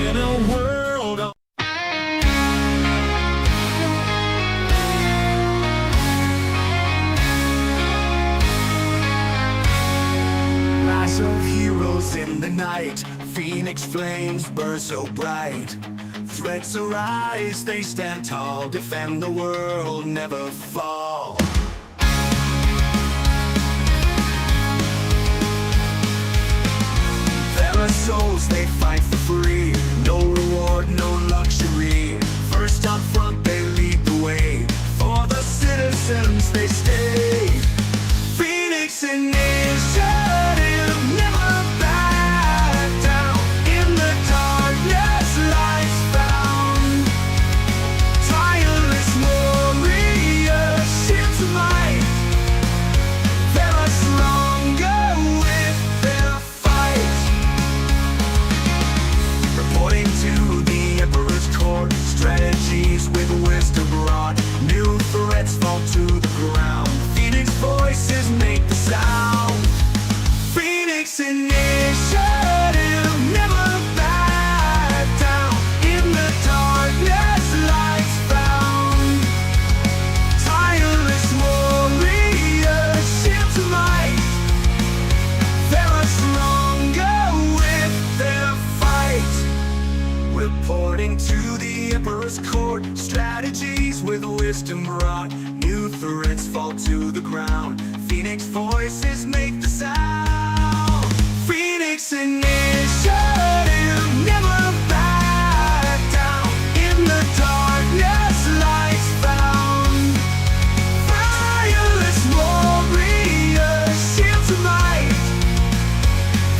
in a world of rise of heroes in the night. Phoenix flames burn so bright. Threats arise, they stand tall. Defend the world, never fall. There are souls, they fight for free. No reward, no luxury. First up front, they lead the way. For the citizens, they stay. Phoenix initiative, never back down. In the darkness, lights found. Tireless warriors, shield to might. They are stronger with their fight. Reporting to the Emperor's court, strategies with wisdom brought. New threats fall to the ground. Phoenix voices make the sound. Phoenix initiative, never back down. In the darkness, lights found. Tireless warriors, shield to might. They are stronger with their fight. Reporting to the Emperor's court, strategies with wisdom brought. New threats fall to the ground. Phoenix voices make the sound. Phoenix initiative, never back down. In the darkness, lights found. Tireless warriors, shield to might.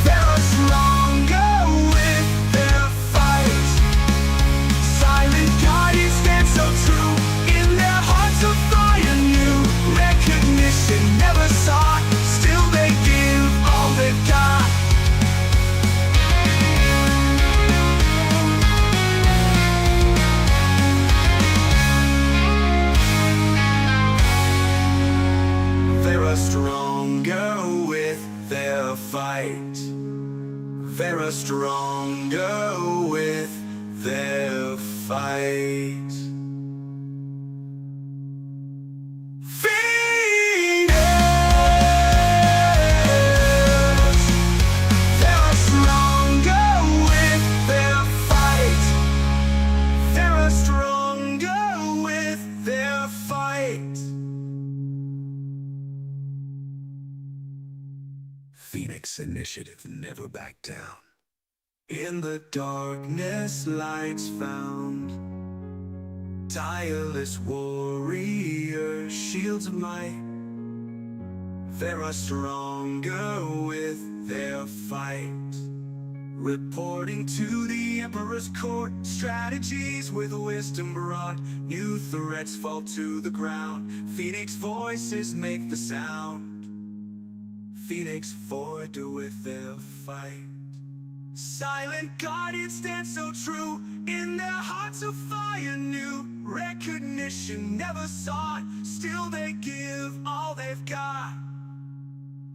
They are stronger with their fight. Silent guardians stand so true. In their hearts of fire new. Recognition never sought. Still they give all they've got. They are stronger with their fight. They are stronger with their fight. Phoenix! They are stronger with their fight. They are stronger with their fight. Phoenix initiative, never back down. In the darkness, lights found. Tireless warriors, shields of might. They are stronger with their fight. Reporting to the Emperor's court, strategies with wisdom brought. New threats fall to the ground. Phoenix voices make the sound. Phoenix forward with their fight. Silent guardians stand so true. In their hearts of fire new. Recognition never sought. Still they give all they've got.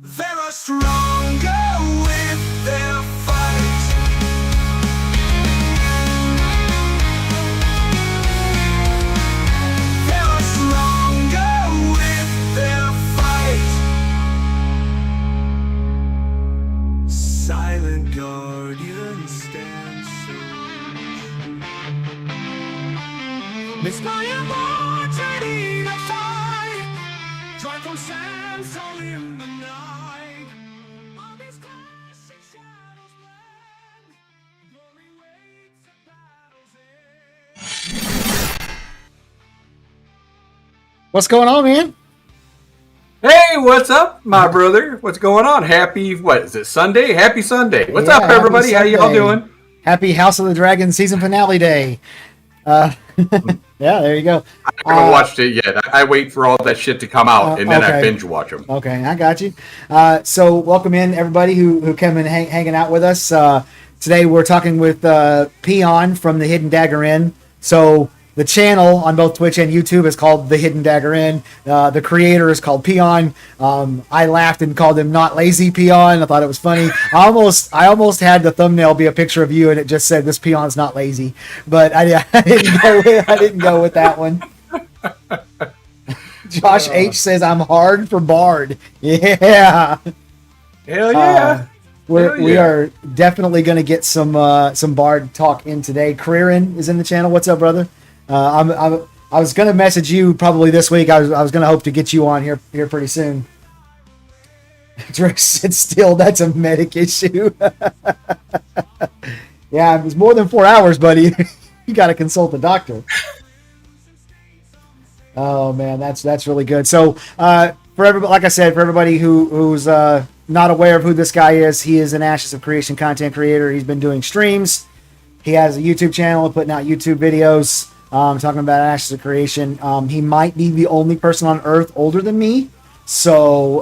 They are stronger with their fight. They are stronger with their fight. Silent guardians stand so true. It's my immortality to fight. Joyful sands all in the night. All these clashing shadows blend. Glory waits at battle's end. What's going on, man? Hey, what's up, my brother? What's going on? Happy, what is it, Sunday? Happy Sunday. What's up, everybody? How y'all doing? Happy House of the Dragon season finale day. Yeah, there you go. I haven't watched it yet. I wait for all that shit to come out, and then I binge watch them. Okay, I got you. So welcome in, everybody who came in hanging out with us. Today we're talking with Peon from the Hidden Dagger Inn. So The channel on both Twitch and YouTube is called The Hidden Dagger Inn. The creator is called Peon. I laughed and called him Not Lazy Peon. I thought it was funny. I almost had the thumbnail be a picture of you, and it just said this Peon's not lazy. But I didn't go with that one. Josh H says I'm hard for Bard. Yeah. Hell yeah. We are definitely going to get some Bard talk in today. Caravan is in the channel. What's up, brother? I was going to message you probably this week. I was going to hope to get you on here pretty soon. Sit still. That's a medic issue. Yeah, it was more than 4 hours, buddy. You got to consult the doctor. Oh man, that's really good. So for everybody, like I said, for everybody who's not aware of who this guy is, he is an Ashes of Creation content creator. He's been doing streams. He has a YouTube channel putting out YouTube videos talking about Ashes of Creation. He might be the only person on Earth older than me. So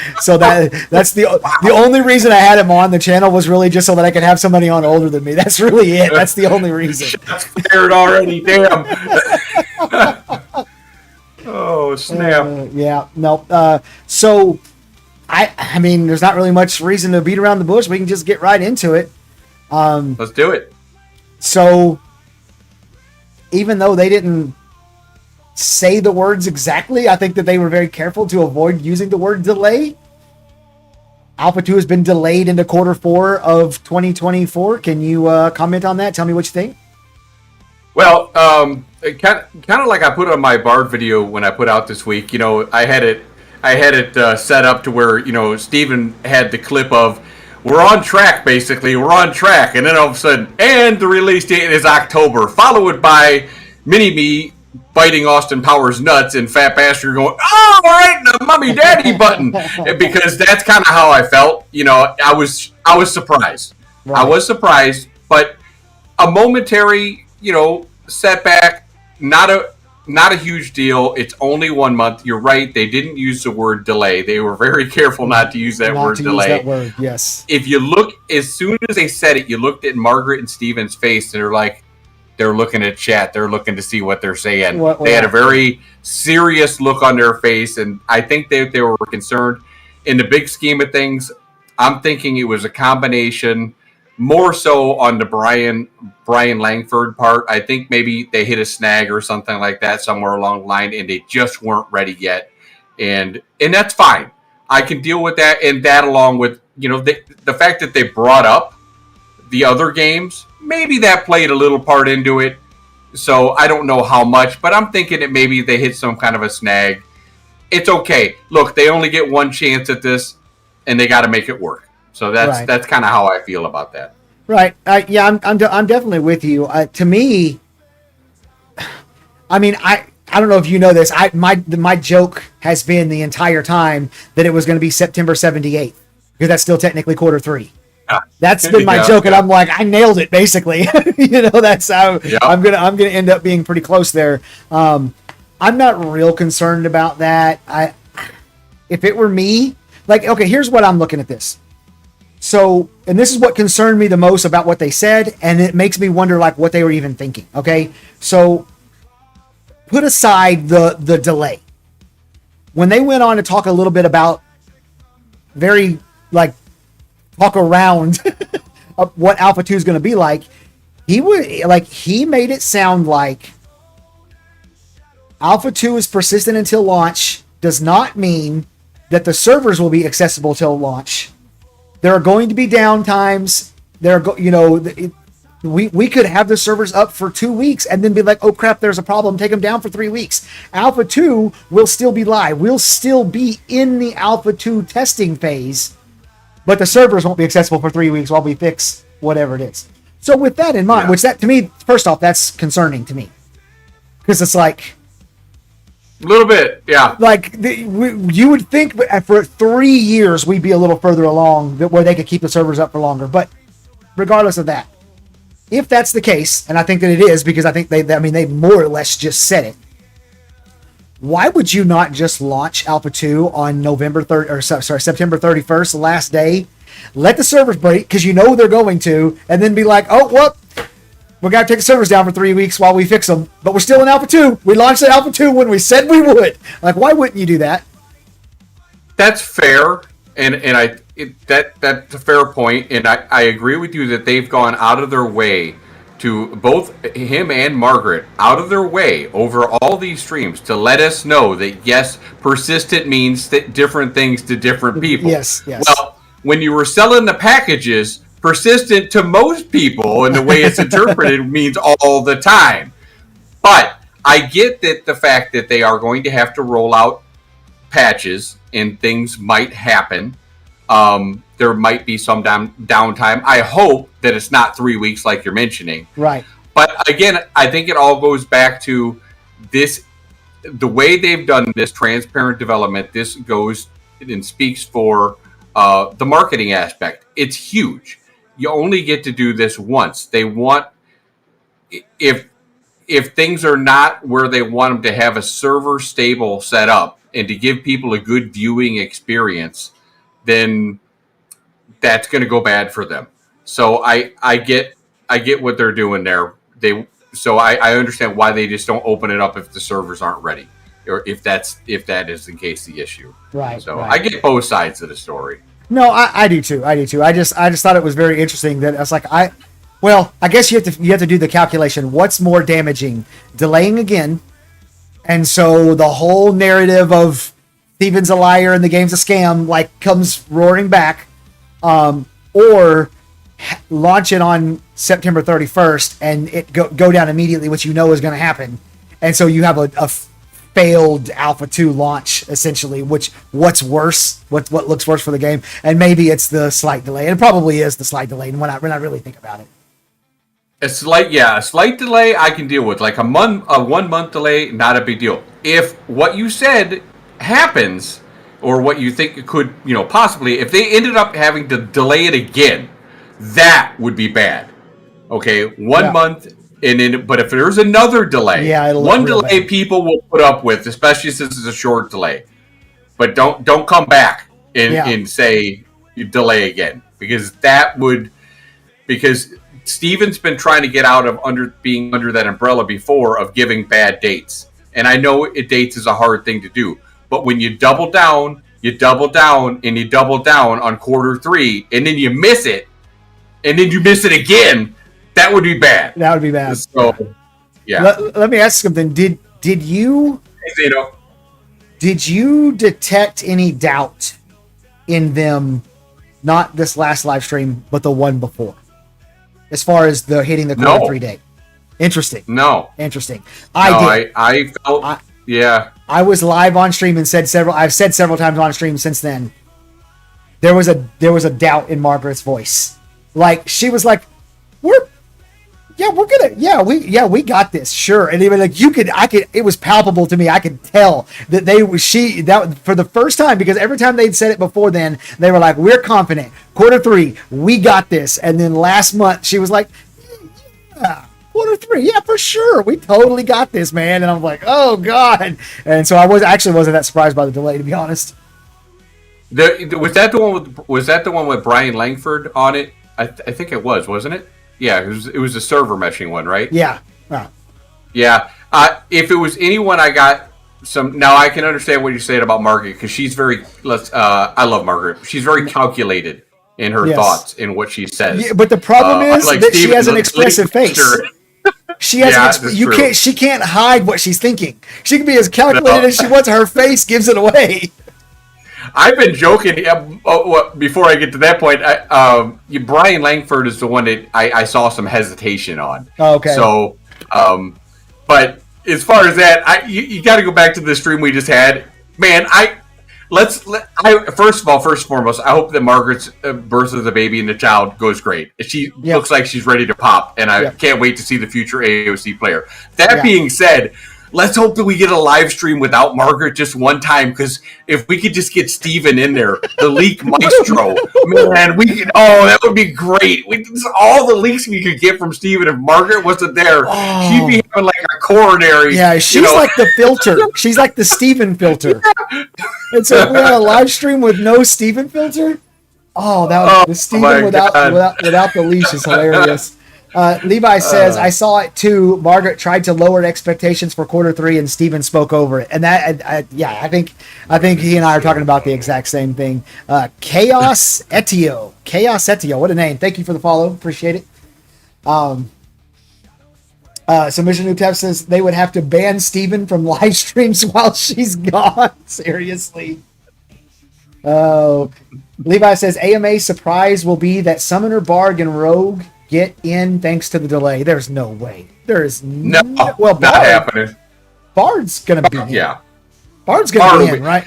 that's the only reason I had him on the channel was really just so that I could have somebody on older than me. That's really it. That's the only reason. Scared already, damn. Oh snap! Yeah, no. So, I mean, there's not really much reason to beat around the bush. We can just get right into it. Let's do it. So, even though they didn't say the words exactly, I think that they were very careful to avoid using the word delay. Alpha 2 has been delayed into Q4 of 2024. Can you comment on that? Tell me what you think. Well, kind of like I put on my Bard video when I put out this week. You know, I had it set up to where, you know, Steven had the clip of we're on track, basically we're on track, and then all of a sudden, and the release date is October, followed by Mini-Me biting Austin Powers nuts and Fat Bastard going, oh, we're hitting the mommy daddy button, because that's kind of how I felt. You know, I was surprised. Right. I was surprised, but a momentary, you know, setback, not a huge deal. It's only 1 month. You're right. They didn't use the word delay. They were very careful not to use that word delay. Use that word, yes. If you look, as soon as they said it, you looked at Margaret and Steven's face, and they're looking at chat. They're looking to see what they're saying. They had a very serious look on their face, and I think they were concerned. In the big scheme of things, I'm thinking it was a combination, more so on the Brian Langford part. I think maybe they hit a snag or something like that somewhere along the line, and they just weren't ready yet. And that's fine. I can deal with that, and that along with, you know, the fact that they brought up the other games, maybe that played a little part into it. So I don't know how much, but I'm thinking that maybe they hit some kind of a snag. It's okay. Look, they only get one chance at this, and they got to make it work. So that's kind of how I feel about that. Right. Yeah, I'm definitely with you. To me, I mean, I don't know if you know this. My joke has been the entire time that it was going to be September 78th, because that's still technically Q3. That's been my joke, and I'm like, I nailed it basically. You know, that's how I'm gonna end up being pretty close there. I'm not real concerned about that. If it were me, like, okay, here's what I'm looking at this. So, and this is what concerned me the most about what they said, and it makes me wonder, like, what they were even thinking. Okay, so put aside the delay. When they went on to talk a little bit about talk around what Alpha 2 is going to be like, he made it sound like Alpha 2 is persistent until launch does not mean that the servers will be accessible till launch. There are going to be downtimes. We could have the servers up for 2 weeks and then be like, oh crap, there's a problem. Take them down for 3 weeks. Alpha 2 will still be live. We'll still be in the Alpha 2 testing phase, but the servers won't be accessible for 3 weeks while we fix whatever it is. So with that in mind, which that to me, first off, that's concerning to me, because it's like, a little bit, yeah. Like, you would think for 3 years we'd be a little further along where they could keep the servers up for longer. But regardless of that, if that's the case, and I think that it is, because I think they more or less just said it, why would you not just launch Alpha 2 on September 31st, the last day? Let the servers break, because you know they're going to, and then be like, oh, well, we got to take the servers down for 3 weeks while we fix them, but we're still in Alpha 2. We launched at Alpha 2 when we said we would. Like, why wouldn't you do that? That's fair, that's a fair point, and I agree with you that they've gone out of their way to, both him and Margaret, out of their way over all these streams to let us know that, yes, persistent means different things to different people. Yes. Well, when you were selling the packages, persistent to most people and the way it's interpreted means all the time. But I get that the fact that they are going to have to roll out patches and things might happen. There might be some downtime. I hope that it's not 3 weeks like you're mentioning. Right. But again, I think it all goes back to this, the way they've done this transparent development. This goes and speaks for the marketing aspect. It's huge. You only get to do this once. They want, if things are not where they want them to have a server stable set up and to give people a good viewing experience, then that's going to go bad for them. So I get what they're doing there. I understand why they just don't open it up if the servers aren't ready, or if that is in case the issue. Right. So right. I get both sides of the story. No, I do too. I just thought it was very interesting that I was like, I guess you have to do the calculation. What's more damaging, delaying again, and so the whole narrative of Steven's a liar and the game's a scam like comes roaring back, or launch it on September 31st and it go down immediately, which you know is going to happen, and so you have a failed Alpha 2 launch, essentially, what's worse, what looks worse for the game, and maybe it's the slight delay. It probably is the slight delay when I really think about it. A slight delay I can deal with. Like a 1 month delay, not a big deal. If what you said happens, or what you think it could, possibly, if they ended up having to delay it again, that would be bad. Okay, 1 month. But if there's another delay, one delay bad. People will put up with, especially since it's a short delay. But don't come back and say you delay again, because Steven's been trying to get out of being under that umbrella before of giving bad dates, and I know dates is a hard thing to do. But when you double down, and you double down on quarter 3, and then you miss it, and then you miss it again. That would be bad. That would be bad. So, yeah. Let me ask something. Did you detect any doubt in them? Not this last live stream, but the one before, as far as the hitting the quarter 3 date. Interesting. No. Interesting. I felt. Yeah. I was live on stream and I've said several times on stream since then. There was a doubt in Margaret's voice. Like, she was like, we got this, sure. And even like it was palpable to me. I could tell that that for the first time, because every time they'd said it before then, they were like, we're confident. Quarter 3, we got this. And then last month she was like, yeah, quarter 3, yeah, for sure. We totally got this, man. And I'm like, oh God. And so I wasn't that surprised by the delay, to be honest. Was that the one with Brian Langford on it? I think it was, wasn't it? Yeah, it was a server meshing one, right? Yeah. Yeah. If it was anyone, I got some. Now I can understand what you're saying about Margaret, because she's very. I love Margaret. She's very calculated in her thoughts in what she says. Yeah, but the problem is that she has an expressive face. She has She can't hide what she's thinking. She can be as calculated as she wants. Her face gives it away. I've been joking. Before I get to that point, Brian Langford is the one that I saw some hesitation on. Oh, okay. So, but as far as that, you got to go back to the stream we just had. Man, first and foremost, I hope that Margaret's birth of the baby and the child goes great. She looks like she's ready to pop, and I can't wait to see the future AOC player. That being said, let's hope that we get a live stream without Margaret just one time, because if we could just get Steven in there, the leak maestro, man, that would be great. All the leaks we could get from Steven if Margaret wasn't there, she'd be having like a coronary. Yeah, she's like the filter. She's like the Steven filter. And so if we had a live stream with no Steven filter, the Steven without the leash is hilarious. Levi says, I saw it too. Margaret tried to lower expectations for quarter 3 and Steven spoke over it. And that, I think he and I are talking about the exact same thing. Chaos Etio. What a name. Thank you for the follow. Appreciate it. Submission Noob Tap says they would have to ban Steven from live streams while she's gone. Seriously. Oh, Levi says AMA surprise will be that Summoner, Bard, and Rogue get in thanks to the delay. There's no way. There is no. Well, not happening. Bard's gonna be in. Yeah. Bard's gonna be in, right?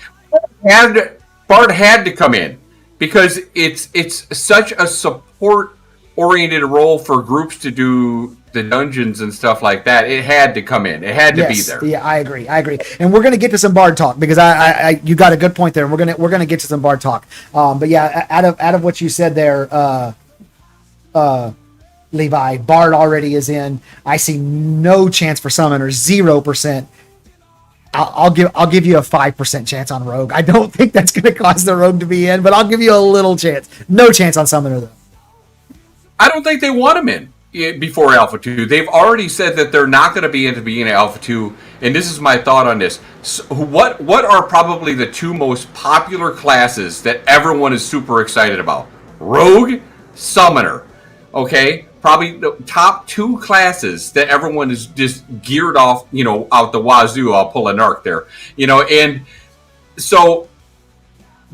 Bard had to come in because it's such a support oriented role for groups to do the dungeons and stuff like that. It had to come in. It had to be there. Yeah, I agree. And we're gonna get to some Bard talk because I you got a good point there. And we're gonna get to some Bard talk. But yeah, out of what you said there, Levi, Bard already is in. I see no chance for Summoner, 0%. I'll give you a 5% chance on Rogue. I don't think that's going to cause the Rogue to be in, but I'll give you a little chance. No chance on Summoner though. I don't think they want him in before Alpha 2. They've already said that they're not going to be in at the beginning of Alpha 2, and this is my thought on this. So what are probably the 2 most popular classes that everyone is super excited about? Rogue, Summoner. Okay? Probably the top 2 classes that everyone is just geared off, out the wazoo. I'll pull a narc there. And so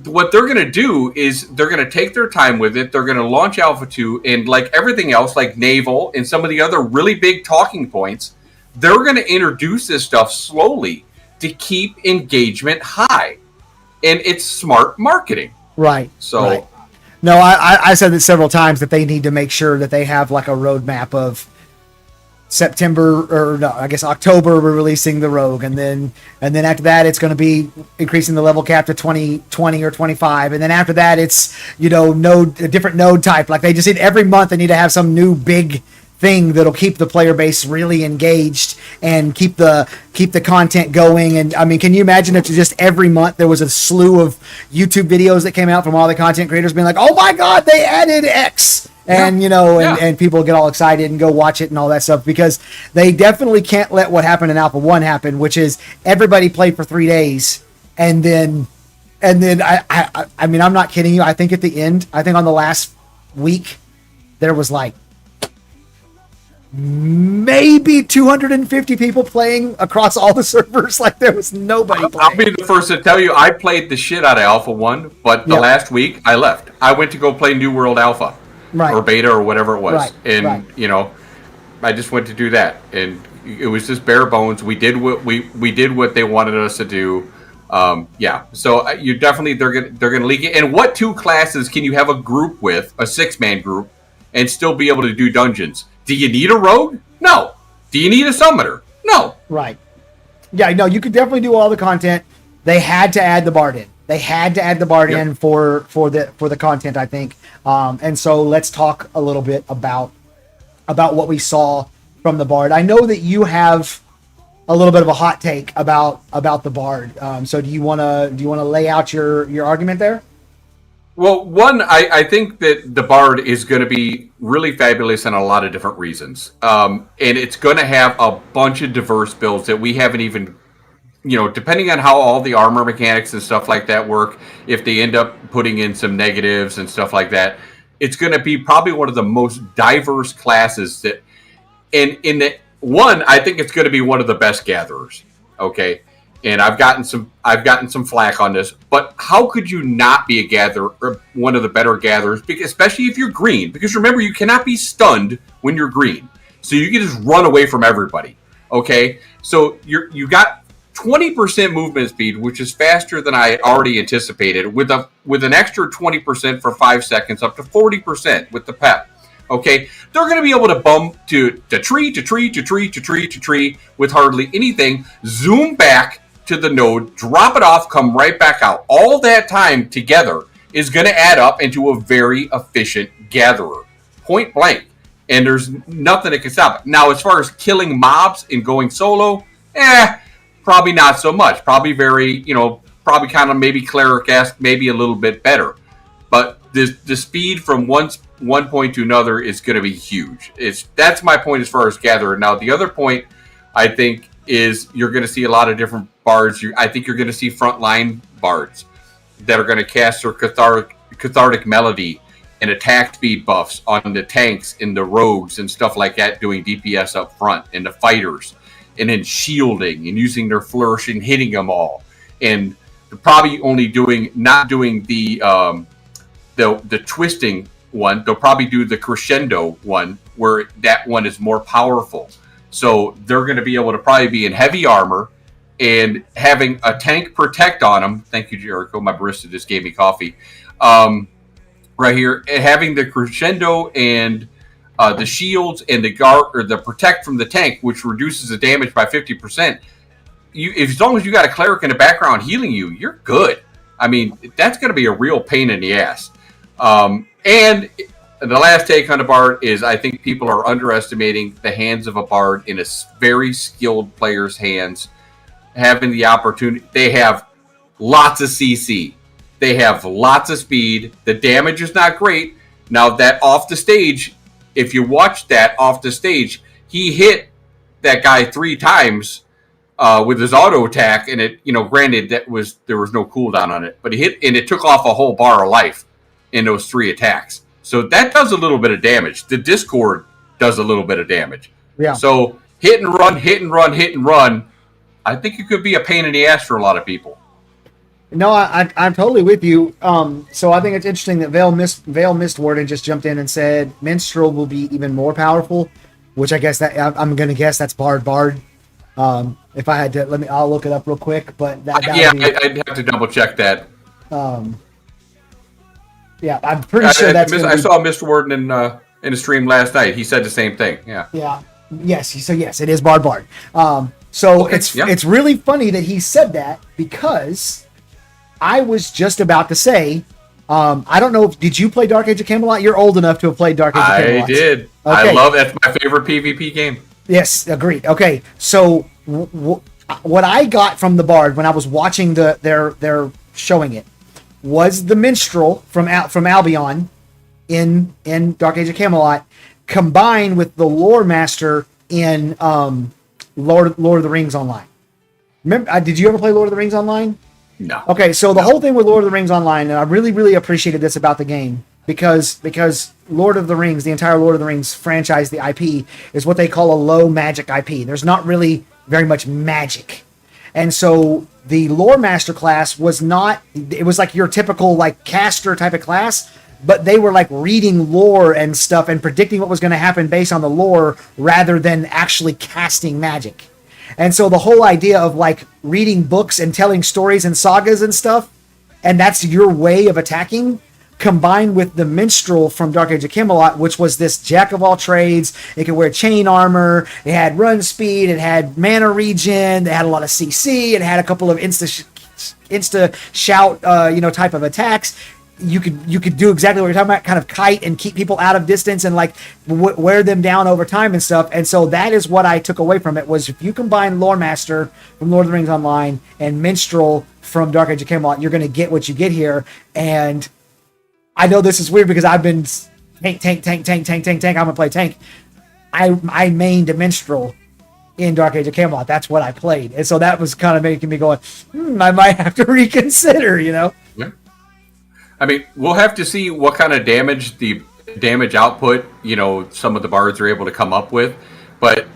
what they're going to do is they're going to take their time with it. They're going to launch Alpha 2, and like everything else, like Naval and some of the other really big talking points, they're going to introduce this stuff slowly to keep engagement high. And it's smart marketing. Right. So, right. No, I said this several times that they need to make sure that they have like a roadmap of September, or no, I guess October we're releasing the Rogue, and then after that it's going to be increasing the level cap to 20 or 25, and then after that it's a different node type. Like they just need every month they need to have some new big thing that'll keep the player base really engaged and keep the content going. And I mean, can you imagine if just every month there was a slew of YouTube videos that came out from all the content creators being like, oh my god, they added X, and and people get all excited and go watch it and all that stuff, because they definitely can't let what happened in Alpha 1 happen, which is everybody played for 3 days and then I mean, I'm not kidding you, I think at the end, I think on the last week there was like maybe 250 people playing across all the servers. Like there was nobody playing. I'll be the first to tell you, I played the shit out of Alpha 1, but the last week I left. I went to go play New World Alpha, or Beta, or whatever it was. And I just went to do that, and it was just bare bones. We did what we did what they wanted us to do. So you definitely they're gonna leak it. And what 2 classes can you have a group with, a 6-man group, and still be able to do dungeons? Do you need a Rogue? No. Do you need a Summoner? No. Right. Yeah, no, you could definitely do all the content. They had to add the Bard in. They had to add the Bard in for the content, I think. And so let's talk a little bit about what we saw from the Bard. I know that you have a little bit of a hot take about the Bard. So do you want to lay out your argument there? Well, one, I think that the Bard is going to be really fabulous in a lot of different reasons. And it's going to have a bunch of diverse builds that we haven't even, depending on how all the armor mechanics and stuff like that work, if they end up putting in some negatives and stuff like that, it's going to be probably one of the most diverse classes that, and in the one, I think it's going to be one of the best gatherers. Okay. And I've gotten some flack on this, but how could you not be a gatherer, or one of the better gatherers, especially if you're green? Because remember, you cannot be stunned when you're green, so you can just run away from everybody. Okay, so you got 20% movement speed, which is faster than I already anticipated, with an extra 20% for 5 seconds, up to 40% with the pep. Okay, they're going to be able to bump to tree to tree to tree to tree to tree with hardly anything. Zoom back to the node, drop it off, come right back out. All that time together is going to add up into a very efficient gatherer, point blank. And there's nothing that can stop it. Now, as far as killing mobs and going solo, probably not so much. Probably very, probably kind of maybe cleric-esque, maybe a little bit better. But the speed from one one point to another is going to be huge. That's my point as far as gatherer. Now, the other point I think is you're going to see a lot of different bards. I think you're going to see frontline bards that are going to cast their cathartic melody and attack speed buffs on the tanks and the rogues and stuff like that, doing DPS up front, and the fighters, and then shielding and using their flourish and hitting them all, and probably not doing the twisting one. They'll probably do the crescendo one, where that one is more powerful. So they're going to be able to probably be in heavy armor and having a tank protect on them. Thank you, Jericho. My barista just gave me coffee. Right here, having the crescendo and the shields and the guard or the protect from the tank, which reduces the damage by 50%. As long as you got a cleric in the background healing you, you're good. I mean, that's going to be a real pain in the ass. And the last take on the bard is I think people are underestimating the hands of a bard in a very skilled player's hands. Having the opportunity, they have lots of CC. They have lots of speed. The damage is not great. Now that off the stage, if you watch that off the stage, he hit that guy 3 times with his auto attack, and it, granted there was no cooldown on it, but he hit and it took off a whole bar of life in those 3 attacks. So that does a little bit of damage. The Discord does a little bit of damage. Yeah. So hit and run, hit and run, hit and run. I think it could be a pain in the ass for a lot of people. No, I'm totally with you. So I think it's interesting that Veil Mistwarden just jumped in and said Minstrel will be even more powerful, which I guess that I'm going to guess that's Bard. If I had to, I'll look it up real quick. But I'd have to double check that. Yeah, I'm pretty sure that's. I saw Mistwarden in the stream last night. He said the same thing. Yeah. Yeah. Yes. So yes, it is Bard. So okay, it's really funny that he said that, because I was just about to say, I don't know, did you play Dark Age of Camelot? You're old enough to have played Dark Age of Camelot. I did. Okay. I love it. That's my favorite PvP game. Yes, agreed. Okay, so what I got from the Bard when I was watching their showing it was the Minstrel from Albion in Dark Age of Camelot, combined with the Lore Master in Lord of the Rings Online. Remember, did you ever play Lord of the Rings Online? No. Okay, so the whole thing with Lord of the Rings Online, and I really, really appreciated this about the game, because Lord of the Rings, the entire Lord of the Rings franchise, the IP, is what they call a low magic IP. There's not really very much magic. And so the Lore Master class was like your typical like caster type of class, but they were like reading lore and stuff and predicting what was going to happen based on the lore rather than actually casting magic. And so the whole idea of like reading books and telling stories and sagas and stuff, and that's your way of attacking, combined with the Minstrel from Dark Age of Camelot, which was this jack of all trades. It could wear chain armor, it had run speed, it had mana regen, it had a lot of CC, it had a couple of insta shout type of attacks. You could do exactly what you're talking about, kind of kite and keep people out of distance and like wear them down over time and stuff. And so that is what I took away from it, was if you combine Lore Master from Lord of the Rings Online and Minstrel from Dark Age of Camelot, you're going to get what you get here. And I know this is weird because I've been tank. I'm going to play tank. I mained a Minstrel in Dark Age of Camelot. That's what I played. And so that was kind of making me going, I might have to reconsider, Yeah. I mean, we'll have to see what kind of damage output, some of the bards are able to come up with. But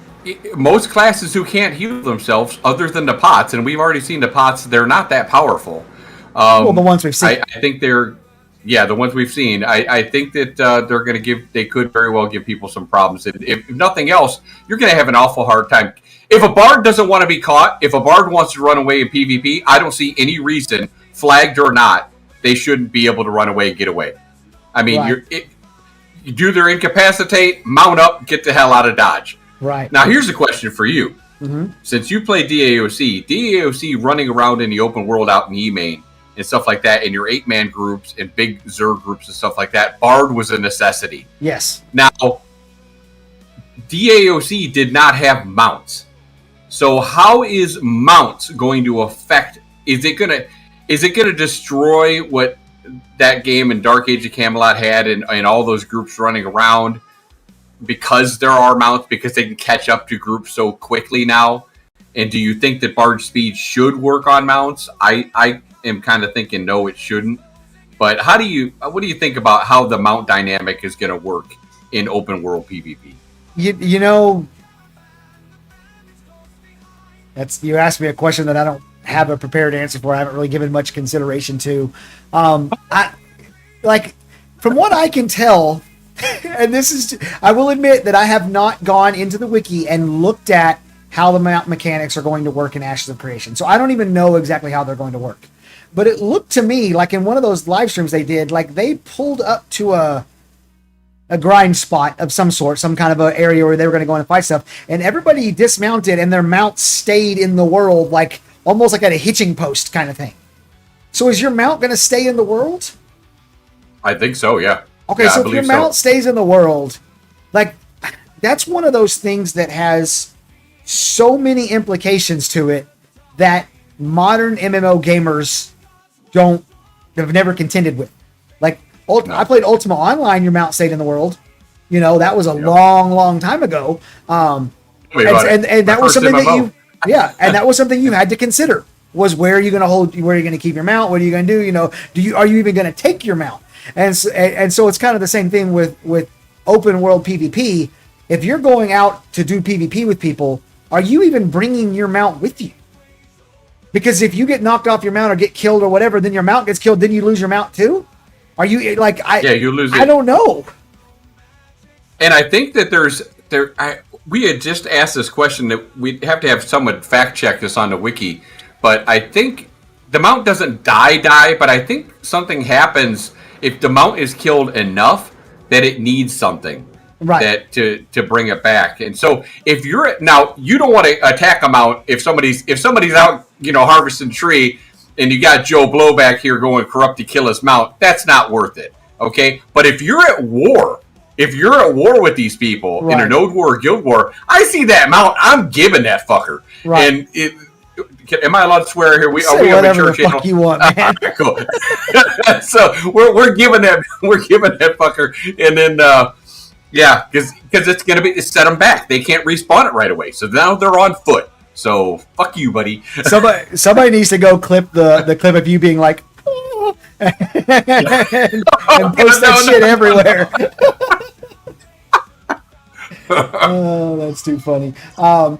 most classes who can't heal themselves, other than the pots, and we've already seen the pots, they're not that powerful. The ones we've seen. I think the ones we've seen. I think that they could very well give people some problems. If nothing else, you're going to have an awful hard time. If a bard doesn't want to be caught, if a bard wants to run away in PvP, I don't see any reason, flagged or not, they shouldn't be able to run away and get away. I mean, right. You do their incapacitate, mount up, get the hell out of Dodge. Right. Now, here's a question for you. Mm-hmm. Since you play DAOC running around in the open world out in E-Main and stuff like that, in your 8-man groups and big Zerg groups and stuff like that, Bard was a necessity. Yes. Now, DAOC did not have mounts. So how is mounts going to affect... Is it going to destroy what that game in Dark Age of Camelot had, and all those groups running around, because there are mounts, because they can catch up to groups so quickly now? And do you think that Bard speed should work on mounts? I am kind of thinking no, it shouldn't. But what do you think about how the mount dynamic is going to work in open world PvP? You know, you asked me a question that I don't have a prepared answer for. I haven't really given much consideration to. From what I can tell, and I will admit that I have not gone into the wiki and looked at how the mount mechanics are going to work in Ashes of Creation. So I don't even know exactly how they're going to work. But it looked to me like in one of those live streams they did, like they pulled up to a grind spot of some sort, some kind of an area where they were going to go and fight stuff, and everybody dismounted and their mount stayed in the world, like almost like at a hitching post kind of thing. So is your mount going to stay in the world? I think so, yeah. Okay, yeah, so if your mount stays in the world, like that's one of those things that has so many implications to it that modern MMO gamers have never contended with. Like, I played Ultima Online, your mount stayed in the world. You know, that was a long time ago. And that was something that and that was something you had to consider, was where are you going to keep your mount? What are you going to do? You know, are you even going to take your mount? And so it's kind of the same thing with open world PvP. If you're going out to do PvP with people, are you even bringing your mount with you? Because if you get knocked off your mount or get killed or whatever, then your mount gets killed, then you lose your mount too? Are you like you lose it. I don't know. And I think that we had just asked this question that we'd have to have someone fact check this on the wiki, but I think the mount doesn't die, but I think something happens if the mount is killed enough that it needs something. Right. That to bring it back. And so if you don't want to attack a mount if somebody's out, harvesting tree, and you got Joe Blow back here going corrupt to kill his mount, that's not worth it. Okay? But if you're at war with these people in a node war or guild war, I see that mount, I'm giving that fucker. Right. And am I allowed to swear here? Are we on the church channel? You want, man. Cool. So we're giving that fucker, and then because it's gonna be set them back. They can't respawn it right away, so now they're on foot. So fuck you, buddy. Somebody needs to go clip the clip of you being like, and post that shit everywhere. Oh, that's too funny.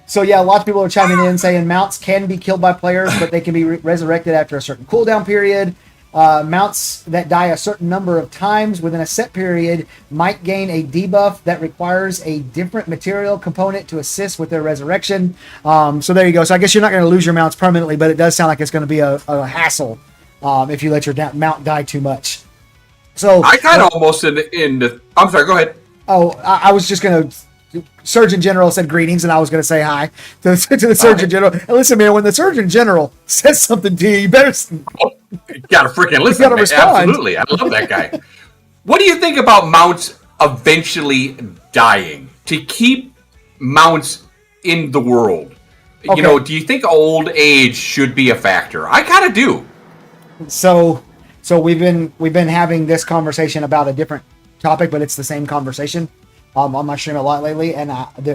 So yeah, lots of people are chiming in saying mounts can be killed by players, but they can be resurrected after a certain cooldown period. Mounts that die a certain number of times within a set period might gain a debuff that requires a different material component to assist with their resurrection. So there you go. So I guess you're not going to lose your mounts permanently, but it does sound like it's going to be a hassle if you let your mount die too much. So I kind of almost in the. I'm sorry. Go ahead. Oh, I was just going to. Surgeon General said greetings, and I was going to say hi to the Surgeon General. And listen, man, when the Surgeon General says something to you, you better. You gotta freaking listen. You gotta respond. Absolutely, I love that guy. What do you think about mounts eventually dying to keep mounts in the world? Okay. Do you think old age should be a factor? I kind of do. So we've been having this conversation about a different topic, but it's the same conversation. On my stream a lot lately, and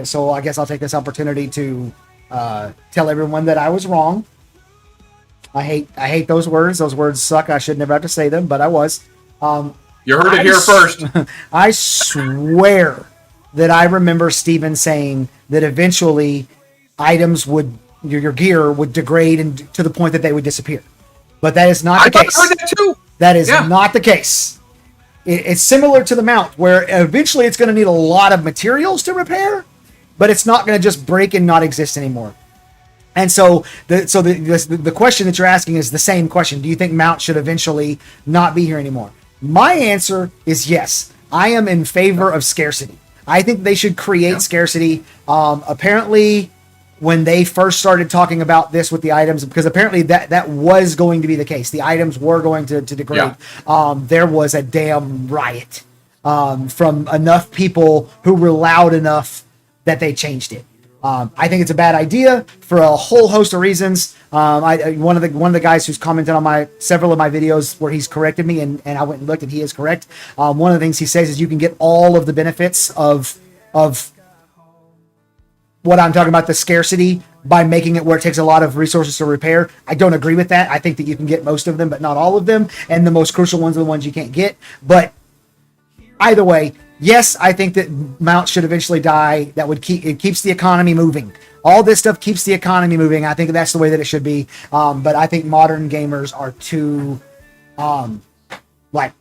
so I guess I'll take this opportunity to tell everyone that I was wrong. I hate those words. Those words suck. I should never have to say them, but I was. You heard it here first. I swear that I remember Steven saying that eventually items your gear would degrade and to the point that they would disappear. But that is not the case. I heard that too. That is not the case. It's similar to the mount, where eventually it's going to need a lot of materials to repair, but it's not going to just break and not exist anymore. And so the question that you're asking is the same question. Do you think mount should eventually not be here anymore? My answer is yes. I am in favor of scarcity. I think they should create scarcity. Apparently, when they first started talking about this with the items, because apparently that was going to be the case. The items were going to degrade. Yeah. There was a damn riot from enough people who were loud enough that they changed it. I think it's a bad idea for a whole host of reasons. One of the guys who's commented on several of my videos where he's corrected me, and I went and looked, and he is correct. One of the things he says is you can get all of the benefits of what I'm talking about, the scarcity, by making it where it takes a lot of resources to repair. I don't agree with that. I think that you can get most of them, but not all of them. And the most crucial ones are the ones you can't get. But either way, yes, I think that mounts should eventually die. It keeps the economy moving. All this stuff keeps the economy moving. I think that's the way that it should be. But I think modern gamers are too, like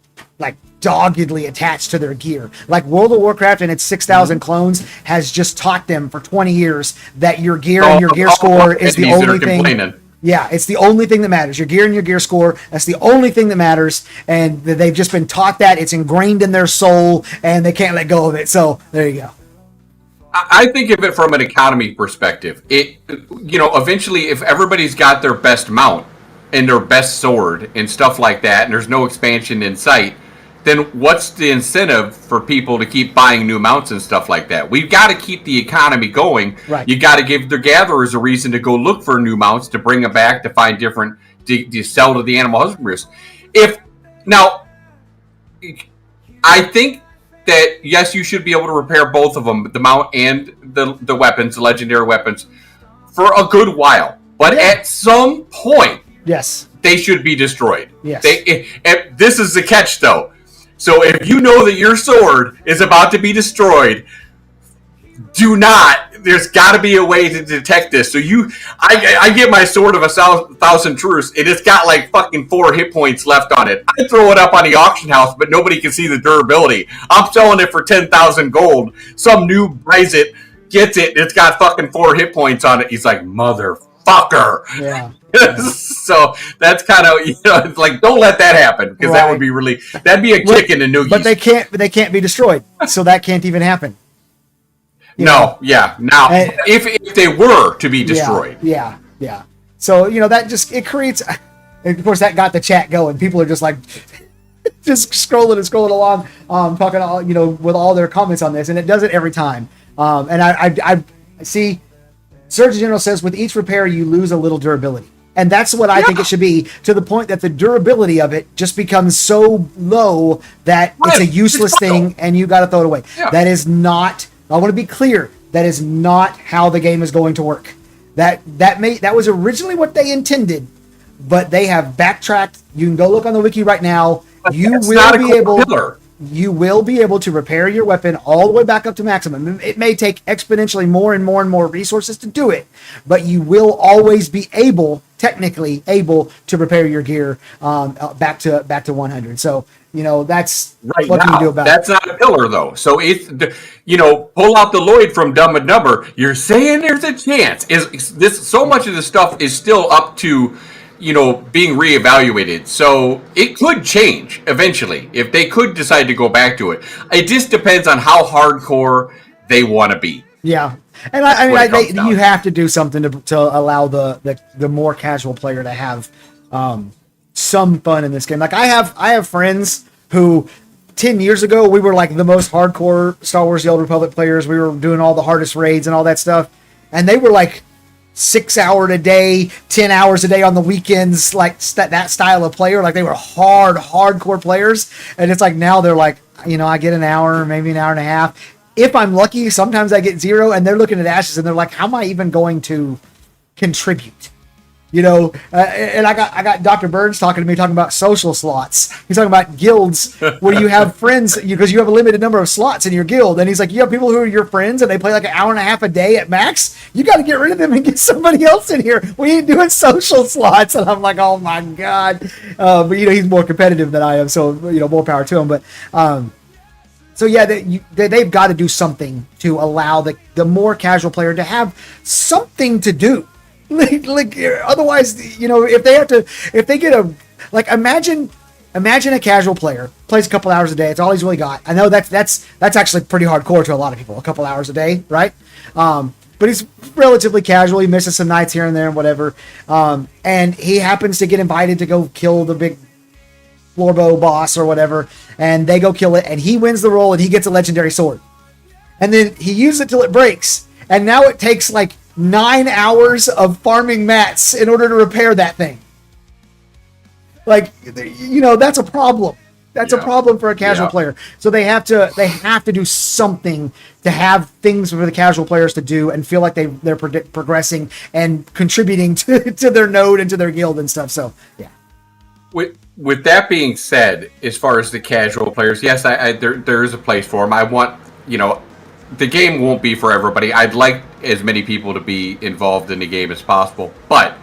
doggedly attached to their gear. Like World of Warcraft and its 6,000 clones has just taught them for 20 years that your gear and your gear score is the only thing. Yeah, it's the only thing that matters. Your gear and your gear score, that's the only thing that matters. And they've just been taught that. It's ingrained in their soul, and they can't let go of it. So there you go. I think of it from an economy perspective. Eventually, if everybody's got their best mount and their best sword and stuff like that, and there's no expansion in sight, then what's the incentive for people to keep buying new mounts and stuff like that? We've got to keep the economy going. Right. You got to give the gatherers a reason to go look for new mounts, to bring them back, to find different, to sell to the animal husbanders. I think that, yes, you should be able to repair both of them, the mount and the weapons, the legendary weapons, for a good while. But at some point, yes, they should be destroyed. Yes. This is the catch, though. So if you know that your sword is about to be destroyed, there's got to be a way to detect this. So I get my sword of 1,000 truths, and it's got like fucking 4 hit points left on it. I throw it up on the auction house, but nobody can see the durability. I'm selling it for 10,000 gold. Some noob buys it, gets it, and it's got fucking 4 hit points on it. He's like, motherfucker. Yeah. So that's kind of, it's like, don't let that happen, because that would be that'd be a kick in the noogies. But they can't be destroyed, so that can't even happen. Now if they were to be destroyed, yeah. So that just, it creates, and of course that got the chat going. People are just like just scrolling along, talking all with all their comments on this, and it does it every time. And I see. Surgeon General says with each repair you lose a little durability. And that's what I think it should be, to the point that the durability of it just becomes so low that it's a useless thing and you got to throw it away. Yeah. That is not, I want to be clear, that is not how the game is going to work. That was originally what they intended, but they have backtracked. You can go look on the wiki right now. You will be able to repair your weapon all the way back up to maximum. It may take exponentially more and more resources to do it, but you will always be technically able to repair your gear back to 100. So that's right. What can you do about it? That's not a pillar, though. So it's pull out the Lloyd from Dumb and Dumber. You're saying there's a chance. Is this, so much of the stuff is still up to being reevaluated. So it could change eventually if they could decide to go back to it. It just depends on how hardcore they want to be. Yeah. And you have to do something to allow the more casual player to have some fun in this game. Like I have friends who 10 years ago, we were like the most hardcore Star Wars The Old Republic players. We were doing all the hardest raids and all that stuff. And they were like 6 hours a day, 10 hours a day on the weekends, like that style of player. Like they were hardcore players. And it's like now they're like, I get an hour, maybe an hour and a half. If I'm lucky, sometimes I get 0, and they're looking at Ashes and they're like, how am I even going to contribute? And I got Dr. Bards talking about social slots. He's talking about guilds where you have friends, because you have a limited number of slots in your guild. And he's like, you have people who are your friends and they play like an hour and a half a day at max. You got to get rid of them and get somebody else in here. We ain't doing social slots. And I'm like, oh my God. But he's more competitive than I am. So, more power to him. But, so yeah, they've got to do something to allow the more casual player to have something to do. Like otherwise, if they get imagine a casual player plays a couple hours a day. It's all he's really got. I know that's actually pretty hardcore to a lot of people, a couple hours a day, right? But he's relatively casual. He misses some nights here and there and whatever. And he happens to get invited to go kill the big floorbow boss or whatever, and they go kill it, and he wins the roll and he gets a legendary sword. And then he uses it till it breaks. And now it takes like 9 hours of farming mats in order to repair that thing. Like, you know, that's a problem. That's a problem for a casual player. So they have to do something to have things for the casual players to do and feel like they're progressing and contributing to their node and to their guild and stuff. So yeah. With that being said, as far as the casual players, yes, there is a place for them. I want, you know, the game won't be for everybody. I'd like as many people to be involved in the game as possible. But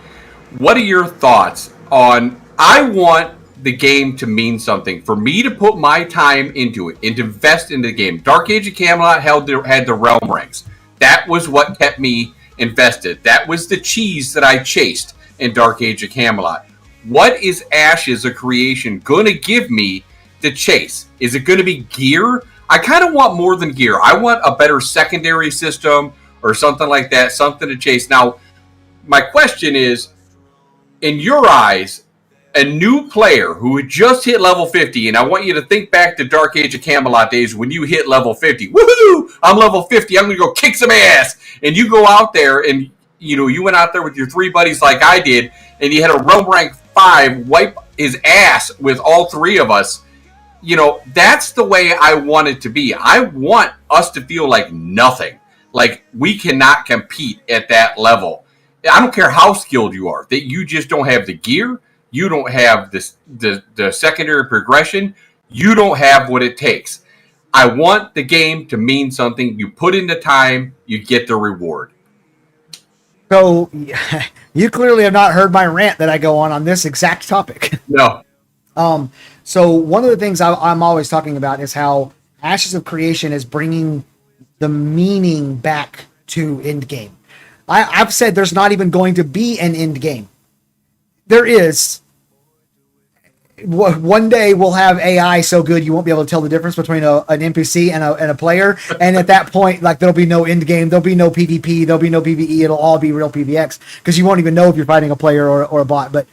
what are your thoughts on? I want the game to mean something, for me to put my time into it and to invest in the game. Dark Age of Camelot had the realm ranks. That was what kept me invested. That was the cheese that I chased in Dark Age of Camelot. What is Ashes of Creation going to give me to chase? Is it going to be gear? I kind of want more than gear. I want a better secondary system or something like that, something to chase. Now, my question is, in your eyes, a new player who had just hit level 50, and I want you to think back to Dark Age of Camelot days when you hit level 50. Woohoo! I'm level 50. I'm going to go kick some ass. And you go out there and, you know, you went out there with your 3 buddies like I did, and you had a realm rank 5 wipe his ass with all 3 of us. You know, that's the way I want it to be. I want us to feel like nothing. Like we cannot compete at that level. I don't care how skilled you are, that you just don't have the gear. You don't have the secondary progression. You don't have what it takes. I want the game to mean something. You put in the time, you get the reward. So you clearly have not heard my rant that I go on this exact topic. No. So one of the things I'm always talking about is how Ashes of Creation is bringing the meaning back to Endgame. I've said there's not even going to be an Endgame. There is. One day we'll have AI so good you won't be able to tell the difference between an NPC and a player, and at that point, like, there'll be no end game, there'll be no PvP, there'll be no PvE, it'll all be real PvX, because you won't even know if you're fighting a player or a bot. But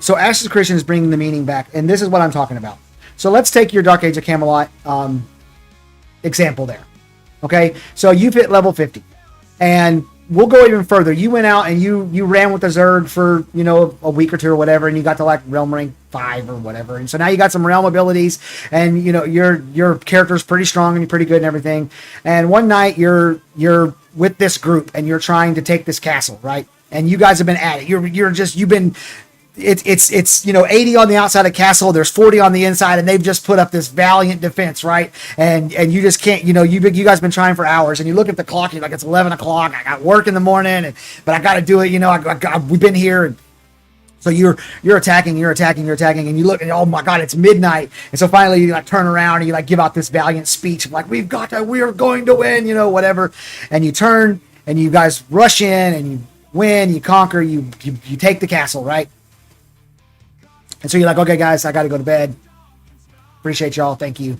so Ashes of Creation is bringing the meaning back, and this is what I'm talking about. So let's take your Dark Age of Camelot example there. Okay, so you've hit level 50, and we'll go even further. You went out and you ran with the Zerg for, you know, a week or 2 or whatever, and you got to like realm rank 5 or whatever. And so now you got some realm abilities, and you know your character's pretty strong and you're pretty good and everything. And one night you're with this group and you're trying to take this castle, right? And you guys have been at it. You've been it's you know, 80 on the outside of castle, there's 40 on the inside, and they've just put up this valiant defense, right? And you just can't, you know, you guys been trying for hours, and you look at the clock and you're like, it's 11 o'clock, I got work in the morning, but I got to do it, you know, we've been here. And so you're attacking, and you look and, oh my God, it's midnight. And so finally you like turn around and you like give out this valiant speech of like, we are going to win, you know, whatever. And you turn and you guys rush in and you win, you conquer, you take the castle, right? And so you're like, okay, guys, I got to go to bed. Appreciate y'all. Thank you.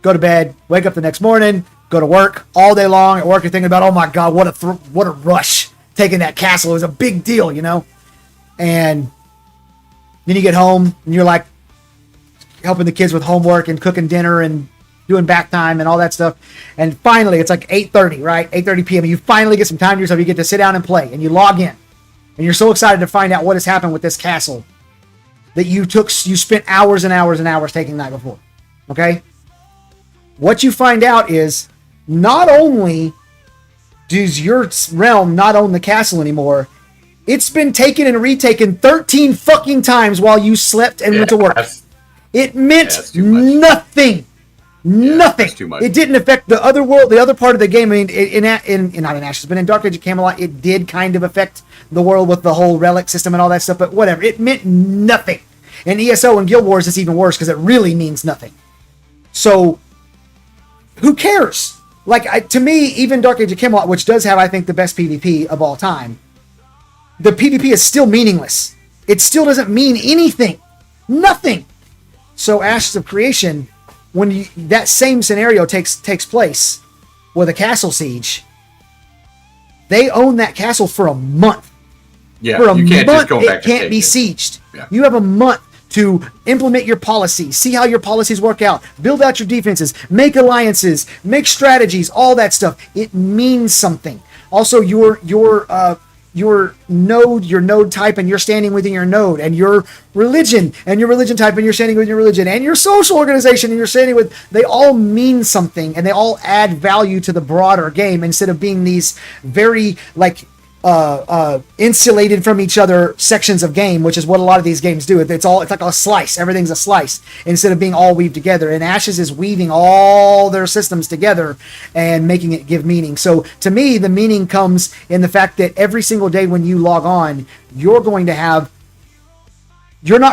Go to bed. Wake up the next morning. Go to work all day long. At work, you're thinking about, oh my God, what a rush taking that castle. It was a big deal, you know. And then you get home and you're like helping the kids with homework and cooking dinner and doing back time and all that stuff. And finally, it's like 8:30, right? 8:30 p.m. And you finally get some time to yourself. You get to sit down and play, and you log in, and you're so excited to find out what has happened with this castle that you spent hours and hours and hours taking the night before. Okay? What you find out is not only does your realm not own the castle anymore, it's been taken and retaken 13 fucking times while you slept and went to work. It meant nothing. Nothing. Too much. It didn't affect the other world, the other part of the game. I mean, not in Ashes, but in Dark Age of Camelot, it did kind of affect the world with the whole relic system and all that stuff, but whatever. It meant nothing. In ESO and Guild Wars, it's even worse because it really means nothing. So, who cares? Like, to me, even Dark Age of Camelot, which does have, I think, the best PvP of all time, the PvP is still meaningless. It still doesn't mean anything. Nothing. So, Ashes of Creation, when that same scenario takes place with a castle siege, they own that castle for a month. Yeah, for a you can't month, just go back. It can't be sieged. Yeah. You have a month to implement your policies, see how your policies work out, build out your defenses, make alliances, make strategies, all that stuff. It means something. Also, your node, your node type, and you're standing within your node, and your religion type, and you're standing with your religion, and your social organization, and you're standing with, they all mean something, and they all add value to the broader game instead of being these very insulated from each other sections of game, which is what a lot of these games do. It's like a slice. Everything's a slice instead of being all weaved together. And Ashes is weaving all their systems together and making it give meaning. So to me, the meaning comes in the fact that every single day when you log on, you're not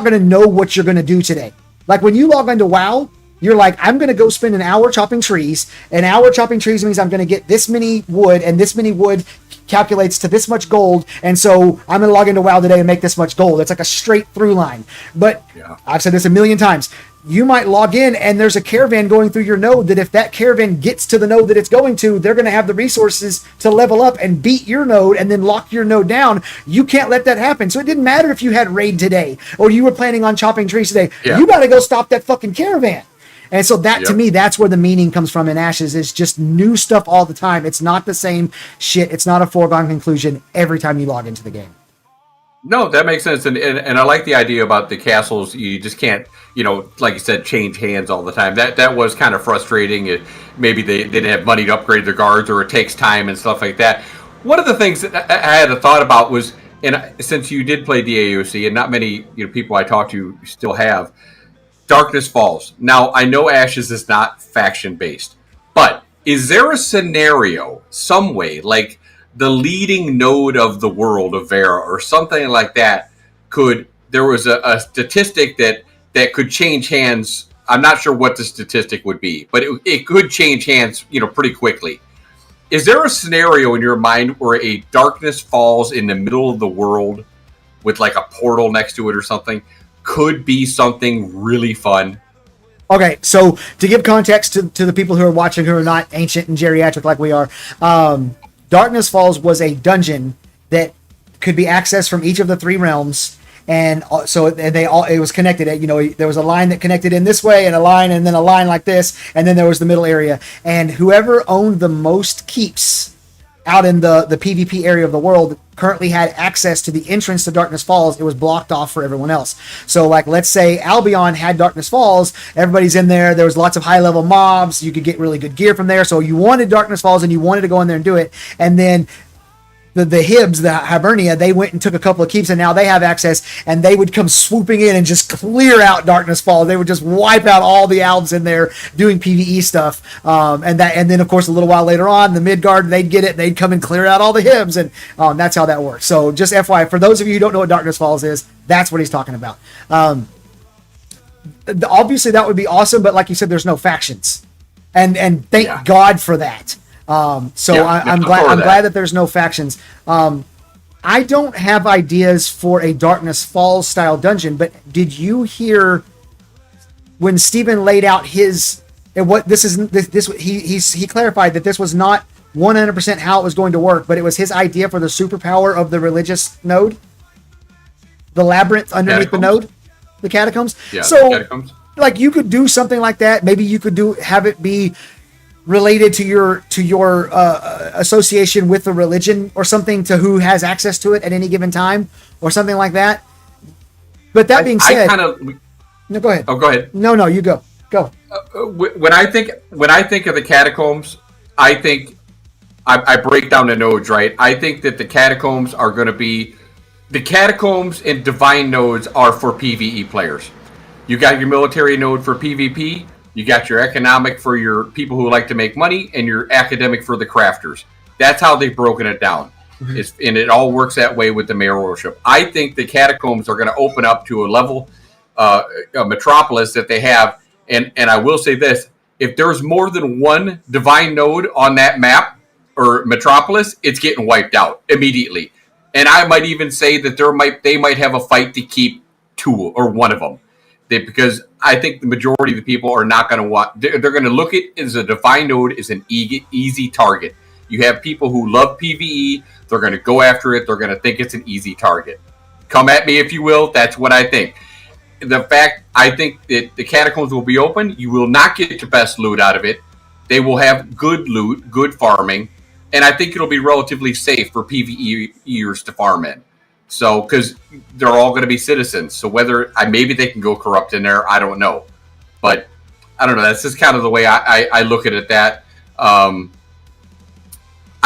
going to know what you're going to do today. Like when you log into WoW, you're like, I'm going to go spend an hour chopping trees. An hour chopping trees means I'm going to get this many wood, and this many wood calculates to this much gold, and so I'm going to log into WoW today and make this much gold. It's like a straight through line. But I've said this a million times. You might log in and there's a caravan going through your node that if that caravan gets to the node that it's going to, they're going to have the resources to level up and beat your node and then lock your node down. You can't let that happen. So it didn't matter if you had raid today or you were planning on chopping trees today. Yeah. You got to go stop that fucking caravan. And so that, to me, that's where the meaning comes from in Ashes. It's just new stuff all the time. It's not the same shit. It's not a foregone conclusion every time you log into the game. No, that makes sense. And I like the idea about the castles. You just can't, like you said, change hands all the time. That was kind of frustrating. Maybe they didn't have money to upgrade their guards, or it takes time and stuff like that. One of the things that I had a thought about was, and since you did play DAOC, and not many people I talk to still have, Darkness Falls. Now, I know Ashes is not faction-based, but is there a scenario, some way, like the leading node of the world of Vera or something like that, there was a statistic that could change hands? I'm not sure what the statistic would be, but it could change hands, pretty quickly. Is there a scenario in your mind where a Darkness Falls in the middle of the world with like a portal next to it or something could be something really fun? Okay, so to give context to the people who are watching who are not ancient and geriatric like we are, Darkness Falls was a dungeon that could be accessed from each of the three realms, and so it was connected. There was a line that connected in this way, and a line, and then a line like this, and then there was the middle area. And whoever owned the most keeps out in the PvP area of the world currently had access to the entrance to Darkness Falls. It was blocked off for everyone else. So like, let's say Albion had Darkness Falls, everybody's in there, there was lots of high level mobs, you could get really good gear from there. So you wanted Darkness Falls and you wanted to go in there and do it. And then the Hibs, the Hibernia, they went and took a couple of keeps, and now they have access, and they would come swooping in and just clear out Darkness Falls. They would just wipe out all the elves in there doing PvE stuff. And then of course a little while later on, the Midgard, they'd get it, they'd come and clear out all the Hibs, and that's how that works. So just FYI, for those of you who don't know what Darkness Falls is, that's what he's talking about. Obviously that would be awesome, but like you said, there's no factions, and thank God for that. I'm glad that there's no factions. I don't have ideas for a Darkness Falls style dungeon, but did you hear when Steven laid out he clarified that this was not 100% how it was going to work, but it was his idea for the superpower of the religious node, the labyrinth underneath the node, the catacombs. Yeah, so catacombs. Like you could do something like that. Maybe you could have it be related to your association with the religion or something, to who has access to it at any given time or something like that. But that being said, no, go ahead. Oh, go ahead. No, you go. When I think of the catacombs, I think I break down the nodes, right? I think that the catacombs are going to be, the catacombs and divine nodes are for PvE players. You got your military node for PvP. You got your economic for your people who like to make money, and your academic for the crafters. That's how they've broken it down. Mm-hmm. And it all works that way with the mayor worship. I think the catacombs are going to open up to a level, a metropolis that they have. And I will say this, if there's more than one divine node on that map or metropolis, it's getting wiped out immediately. And I might even say that they might have a fight to keep two or one of them. Because I think the majority of the people are not going to want, they're going to look at it as a divine node as an easy target. You have people who love PvE, they're going to go after it, they're going to think it's an easy target. Come at me if you will, that's what I think. the fact I think that the catacombs will be open, you will not get your best loot out of it. They will have good loot, good farming, and I think it'll be relatively safe for PvEers to farm in. So, because they're all going to be citizens, so whether maybe they can go corrupt in there, I don't know, but I don't know. That's just kind of the way I look at it. That I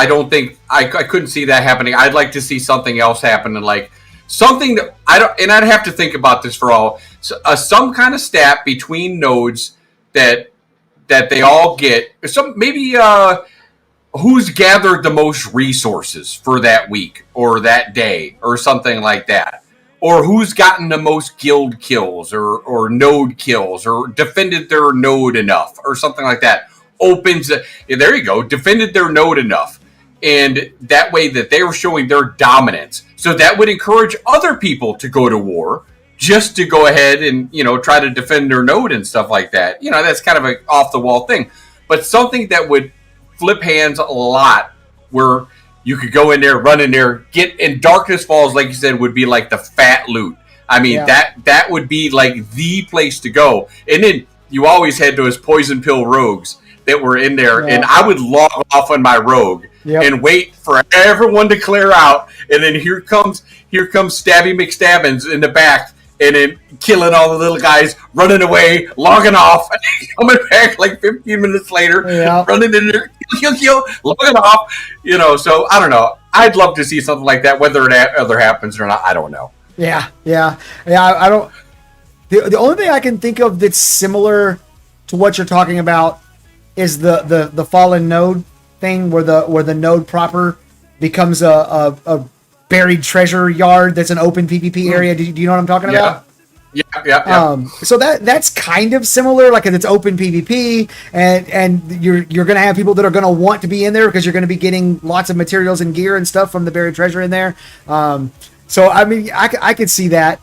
don't think I couldn't see that happening. I'd like to see something else happen, and like something that I don't. And I'd have to think about this for all. Some kind of stat between nodes that they all get. Some maybe who's gathered the most resources for that week or that day or something like that. Or who's gotten the most guild kills or node kills or defended their node enough or something like that. There you go, defended their node enough. And that way that they were showing their dominance. So that would encourage other people to go to war just to go ahead and, try to defend their node and stuff like that. That's kind of an off-the-wall thing. But something that would flip hands a lot where you could go in there, run in there, in Darkness Falls, like you said, would be like the fat loot. I mean, that would be like the place to go. And then you always had those poison pill rogues that were in there, and I would log off on my rogue and wait for everyone to clear out, and then here comes Stabby McStabbins in the back, and then killing all the little guys, running away, logging off, and coming back like 15 minutes later, running in there, kill, logging off, so I don't know. I'd love to see something like that, whether it ever happens or not, I don't know. Yeah, I don't... The only thing I can think of that's similar to what you're talking about is the fallen node thing, where the node proper becomes a buried treasure yard that's an open PvP area. Do you know what I'm talking about? Yeah. So that's kind of similar, like it's open PvP, and you're gonna have people that are gonna want to be in there because you're gonna be getting lots of materials and gear and stuff from the buried treasure in there. So I mean, I could see that.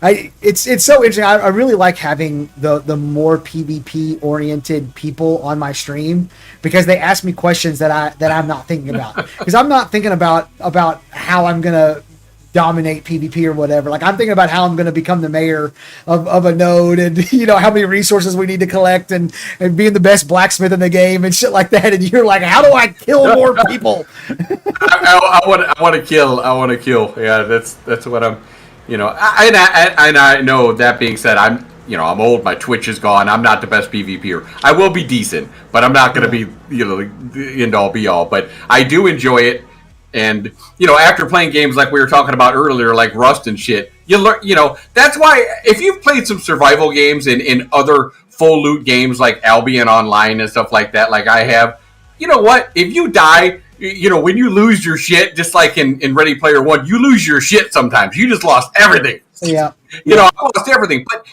It's so interesting. I really like having the more PvP oriented people on my stream because they ask me questions that I'm not thinking about, because I'm not thinking about how I'm gonna dominate PvP or whatever. Like, I'm thinking about how I'm gonna become the mayor of a node, and how many resources we need to collect, and being the best blacksmith in the game and shit like that. And you're like, how do I kill more people? I want to kill. Yeah, that's what I'm. I know, that being said, I'm old. My Twitch is gone. I'm not the best PvPer. I will be decent, but I'm not going to be, the end all be all. But I do enjoy it. And, after playing games like we were talking about earlier, like Rust and shit, you learn, that's why if you've played some survival games in other full loot games like Albion Online and stuff like that, like I have, you know what? If you die, when you lose your shit, just like in Ready Player One, you lose your shit sometimes. You just lost everything. Yeah. I lost everything. But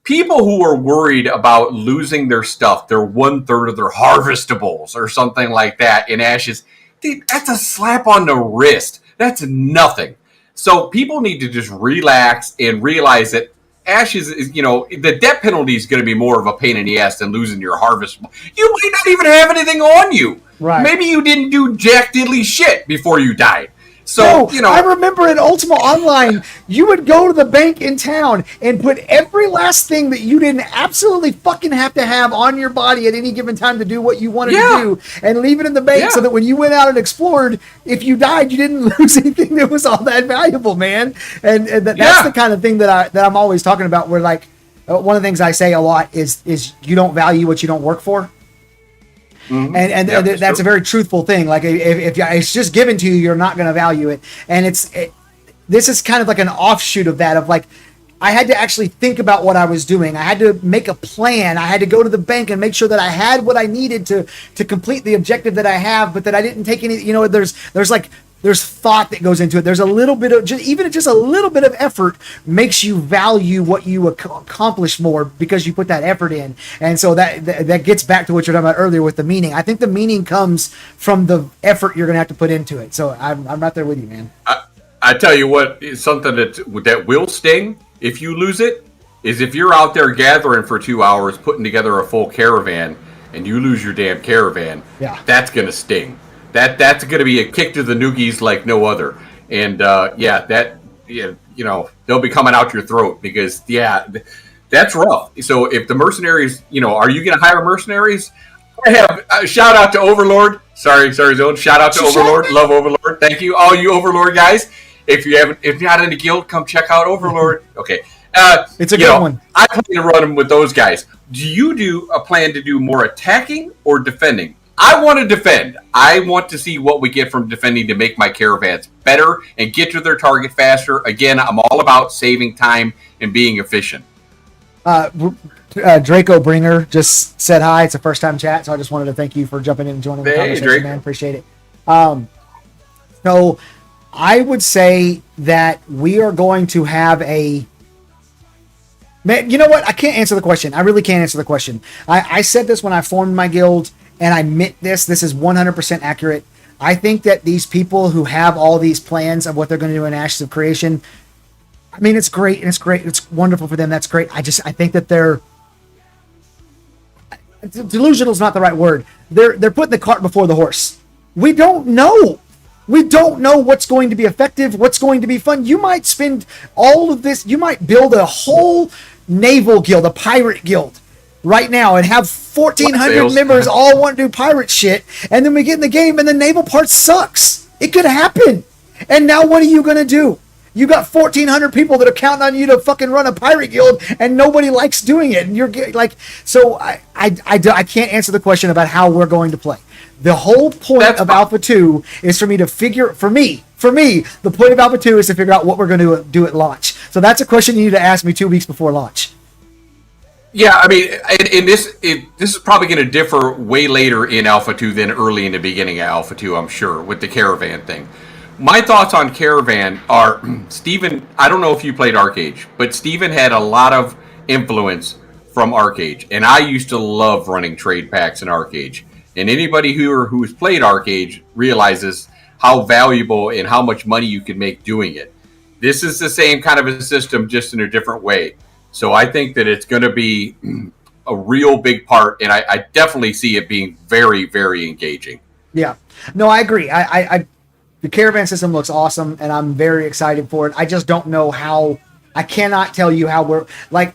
people who are worried about losing their stuff, their 1/3 of their harvestables or something like that in Ashes, dude, that's a slap on the wrist. That's nothing. So people need to just relax and realize that Ashes is, the death penalty is going to be more of a pain in the ass than losing your harvestable. You might not even have anything on you. Right. Maybe you didn't do jack diddly shit before you died. So, I remember in Ultima Online, you would go to the bank in town and put every last thing that you didn't absolutely fucking have to have on your body at any given time to do what you wanted to do, and leave it in the bank so that when you went out and explored, if you died, you didn't lose anything that was all that valuable, man. And that's the kind of thing that I'm always talking about, where like one of the things I say a lot is you don't value what you don't work for. Mm-hmm. And that's a very truthful thing. Like if it's just given to you, you're not going to value it. And this is kind of like an offshoot of that, of like, I had to actually think about what I was doing. I had to make a plan. I had to go to the bank and make sure that I had what I needed to complete the objective that I have, but that I didn't take any, there's thought that goes into it. There's a little bit of, just a little bit of effort makes you value what you accomplish more because you put that effort in. And so that gets back to what you're talking about earlier with the meaning. I think the meaning comes from the effort you're going to have to put into it. So I'm right there with you, man. I tell you what, something that will sting if you lose it is if you're out there gathering for 2 hours, putting together a full caravan, and you lose your damn caravan. Yeah. That's going to sting. That's going to be a kick to the noogies like no other. And they'll be coming out your throat because that's rough. So if the mercenaries, are you going to hire mercenaries? I have a shout out to Overlord. Sorry, Zone. Shout out to Overlord. Love Overlord. Thank you, all you Overlord guys. If you're not in the guild, come check out Overlord. Okay. It's a good one. I plan to run them with those guys. Do you do a plan to do more attacking or defending? I want to defend. I want to see what we get from defending to make my caravans better and get to their target faster. Again, I'm all about saving time and being efficient. Draco Bringer just said hi. It's a first-time chat, so I just wanted to thank you for jumping in and joining the conversation, Draco. Man. Appreciate it. So I would say that we are going to have a... Man, you know what? I can't answer the question. I really can't answer the question. I said this when I formed my guild, and I meant this. This is 100% accurate. I think that these people who have all these plans of what they're going to do in Ashes of Creation, I mean, it's great, and it's great. It's wonderful for them. That's great. I think that they're... Delusional is not the right word. They're putting the cart before the horse. We don't know. We don't know what's going to be effective, what's going to be fun. You might spend all of this. You might build a whole naval guild, a pirate guild right now and have 1,400 members all want to do pirate shit. And then we get in the game and the naval part sucks. It could happen. And now what are you going to do? You got 1,400 people that are counting on you to fucking run a pirate guild, and nobody likes doing it. And you're like, so I can't answer the question about how we're going to play. The whole point of Alpha 2 is for me to figure, for me, the point of Alpha 2 is to figure out what we're going to do at launch. So that's a question you need to ask me 2 weeks before launch. Yeah, I mean, this is probably going to differ way later in Alpha 2 than early in the beginning of Alpha 2, I'm sure, with the Caravan thing. My thoughts on Caravan are, Steven, I don't know if you played Arcade, but Steven had a lot of influence from Arcade, and I used to love running trade packs in Arcade. And anybody who's played Arcade realizes how valuable and how much money you can make doing it. This is the same kind of a system, just in a different way. So I think that it's going to be a real big part, and I definitely see it being very, very engaging. Yeah. No, I agree. The Caravan system looks awesome, and I'm very excited for it. I just don't know how. I cannot tell you how we're... Like,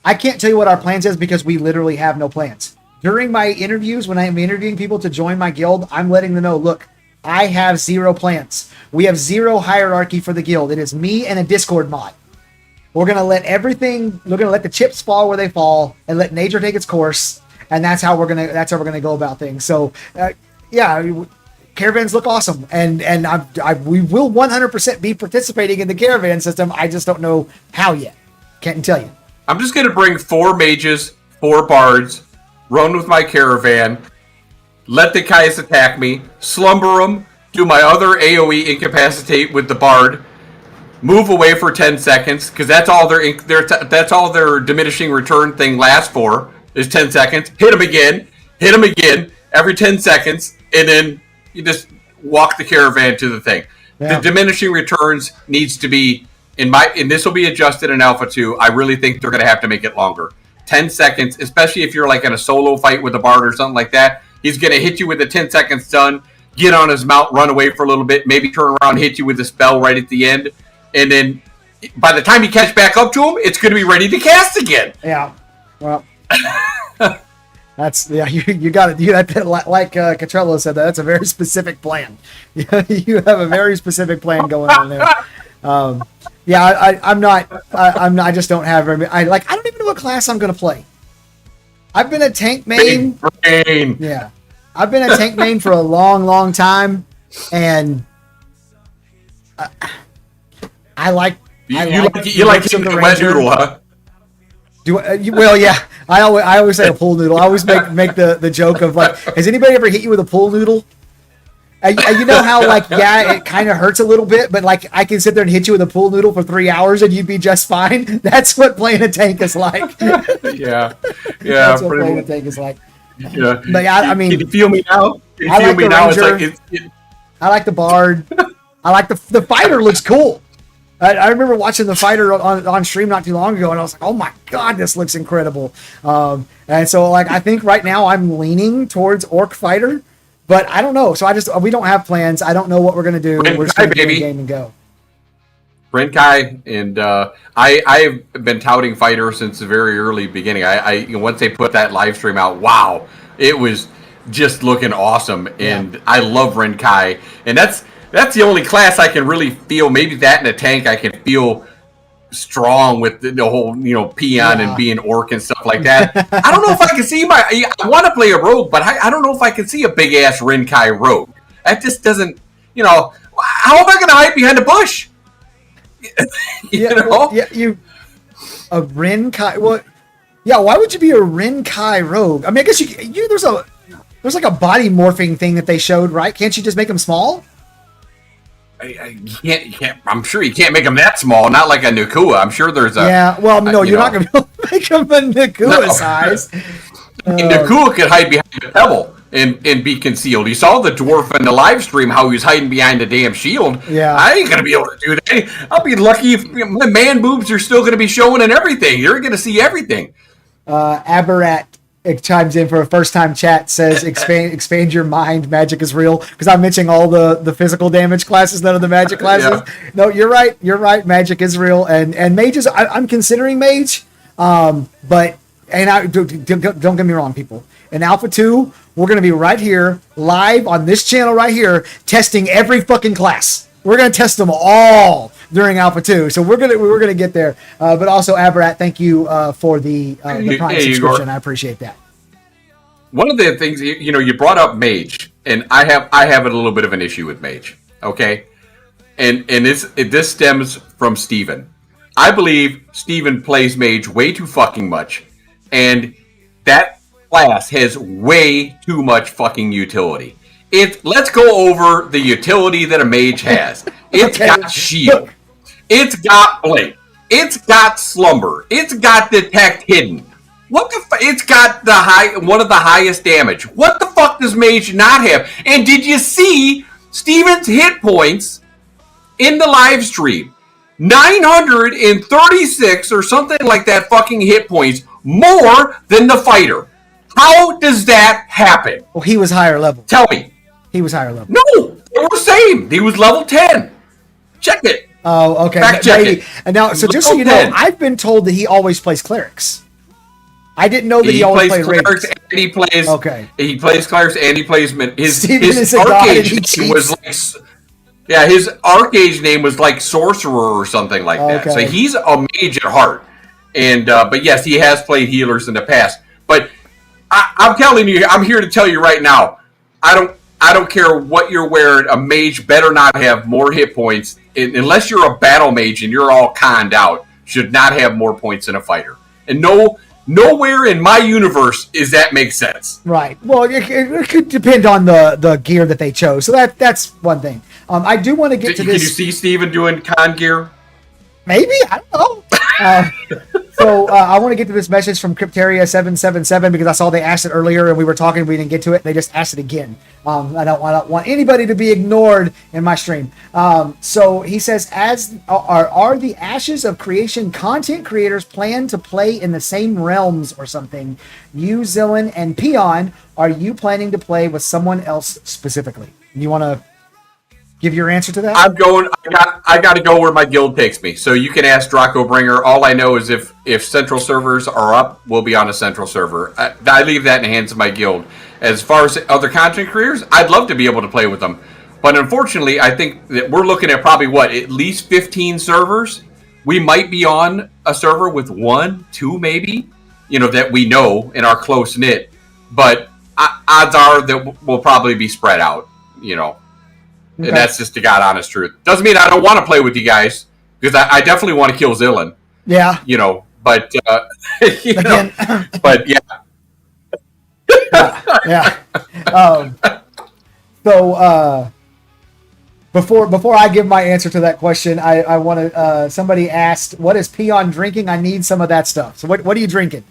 I can't tell you what our plans is because we literally have no plans. During my interviews, when I'm interviewing people to join my guild, I'm letting them know, look, I have 0 plans. We have 0 hierarchy for the guild. It is me and a Discord mod. We're going to let the chips fall where they fall and let nature take its course. And that's how we're going to go about things. So, Caravans look awesome, and we will 100% be participating in the Caravan system. I just don't know how yet. Can't tell you. I'm just going to bring 4 mages, 4 bards, run with my Caravan, let the guys attack me, slumber them, do my other AoE incapacitate with the bard, move away for 10 seconds because that's all their diminishing return thing lasts for is 10 seconds. Hit them again every 10 seconds, and then you just walk the Caravan to the thing. Yeah. The diminishing returns needs to be and this will be adjusted in Alpha 2. I really think they're going to have to make it longer. 10 seconds, especially if you're like in a solo fight with a bard or something like that. He's going to hit you with a 10 seconds done, get on his mount, run away for a little bit, maybe turn around, hit you with a spell right at the end. And then by the time you catch back up to him, it's going to be ready to cast again. Yeah. Well, you got it. Like Catrello said, that's a very specific plan. You have a very specific plan going on there. I'm not. I just don't have very. I don't even know what class I'm going to play. I've been a tank main. Yeah, I've been a tank main for a long, long time, and I like. You like some wet noodle, huh? Well, yeah. I always say a pool noodle. I always make the joke of like, has anybody ever hit you with a pool noodle? You know how it kind of hurts a little bit, but like I can sit there and hit you with a pool noodle for 3 hours and you'd be just fine. That's what playing a tank is like. Yeah. That's what playing a tank is like. Yeah. But I mean, can you feel me now? I like the ranger. I like the bard. I like the fighter. Looks cool. I remember watching the fighter on stream not too long ago, and I was like, "Oh my god, this looks incredible!" And so, I think right now I'm leaning towards orc fighter, but I don't know. So we don't have plans. I don't know what we're gonna do. We're just gonna get in the game and go. Renkai, and I've been touting Fighter since the very early beginning. Once they put that live stream out, wow, it was just looking awesome, and I love Renkai, and that's the only class I can really feel. Maybe that in a tank I can feel strong with the whole peon and being orc and stuff like that. I don't know if I can see I want to play a rogue, but I don't know if I can see a big ass Renkai rogue. That just doesn't, how am I going to hide behind a bush? A Renkai. Well, yeah. Why would you be a Renkai rogue? I mean, I guess there's like a body morphing thing that they showed, right? Can't you just make them small? You can't. I'm sure you can't make them that small. Not like a Nakua. I'm sure there's a. Yeah. Well, no, you're not going to make them a Nakua size. Nakua could hide behind a pebble and be concealed. You saw the dwarf in the live stream how he was hiding behind the damn shield. Yeah. I ain't gonna be able to do that. I'll be lucky if my man boobs are still gonna be showing and everything. You're gonna see everything. Aberrat chimes in for a first time chat, says expand your mind, magic is real, because I'm mentioning all the physical damage classes, none of the magic classes. No, you're right, magic is real, and mages, I'm considering mage, but don't get me wrong, people, in Alpha 2 we're going to be right here live on this channel right here testing every fucking class. We're going to test them all during Alpha 2. So we're going to get there. But also, Aberrat, thank you for the Prime subscription. I appreciate that. One of the things, you brought up mage, and I have a little bit of an issue with mage. Okay, and this stems from Steven. I believe Steven plays mage way too fucking much, and that class has way too much fucking utility. Let's go over the utility that a mage has. It's got shield. It's got blink. It's got slumber. It's got detect hidden. What the it's got one of the highest damage. What the fuck does mage not have? And did you see Steven's hit points in the live stream? 936 or something like that fucking hit points more than the fighter. How does that happen? Well, he was higher level. Tell me. He was higher level. No, they were the same. He was level 10. Check it. Oh, okay. Fact check it. And now, so just so you know, I've been told that he always plays clerics. I didn't know that he always plays clerics. And he plays. Okay. He plays clerics and he plays his arcage name was like. Yeah, his arcage name was like sorcerer or something like that. Okay. So he's a mage at heart. And but yes, he has played healers in the past. But I'm telling you, I'm here to tell you right now, I don't care what you're wearing. A mage better not have more hit points, unless you're a battle mage and you're all conned out. Should not have more points than a fighter. And nowhere in my universe is that make sense. Right. Well, it could depend on the gear that they chose. So that's one thing. I do want to get to this. Can you see Steven doing con gear? Maybe, I don't know. So I want to get to this message from Crypteria777 because I saw they asked it earlier and we were talking, we didn't get to it. They just asked it again. I don't want anybody to be ignored in my stream. So he says, are the Ashes of Creation content creators plan to play in the same realms or something? You, Zillan, and Peon, are you planning to play with someone else specifically? You want to give your answer to that? I'm going. I got to go where my guild takes me. So you can ask Draco Bringer. All I know is if central servers are up, we'll be on a central server. I leave that in the hands of my guild. As far as other content creators, I'd love to be able to play with them, but unfortunately, I think that we're looking at probably at least 15 servers. We might be on a server with 1, 2, maybe, that we know and are close knit. But odds are that we'll probably be spread out. Okay. And that's just the God honest truth. Doesn't mean I don't want to play with you guys, because I definitely want to kill Zillan. Yeah. But but yeah. Yeah. So before I give my answer to that question, I want to. Somebody asked, "What is Peon drinking?" I need some of that stuff. So what are you drinking?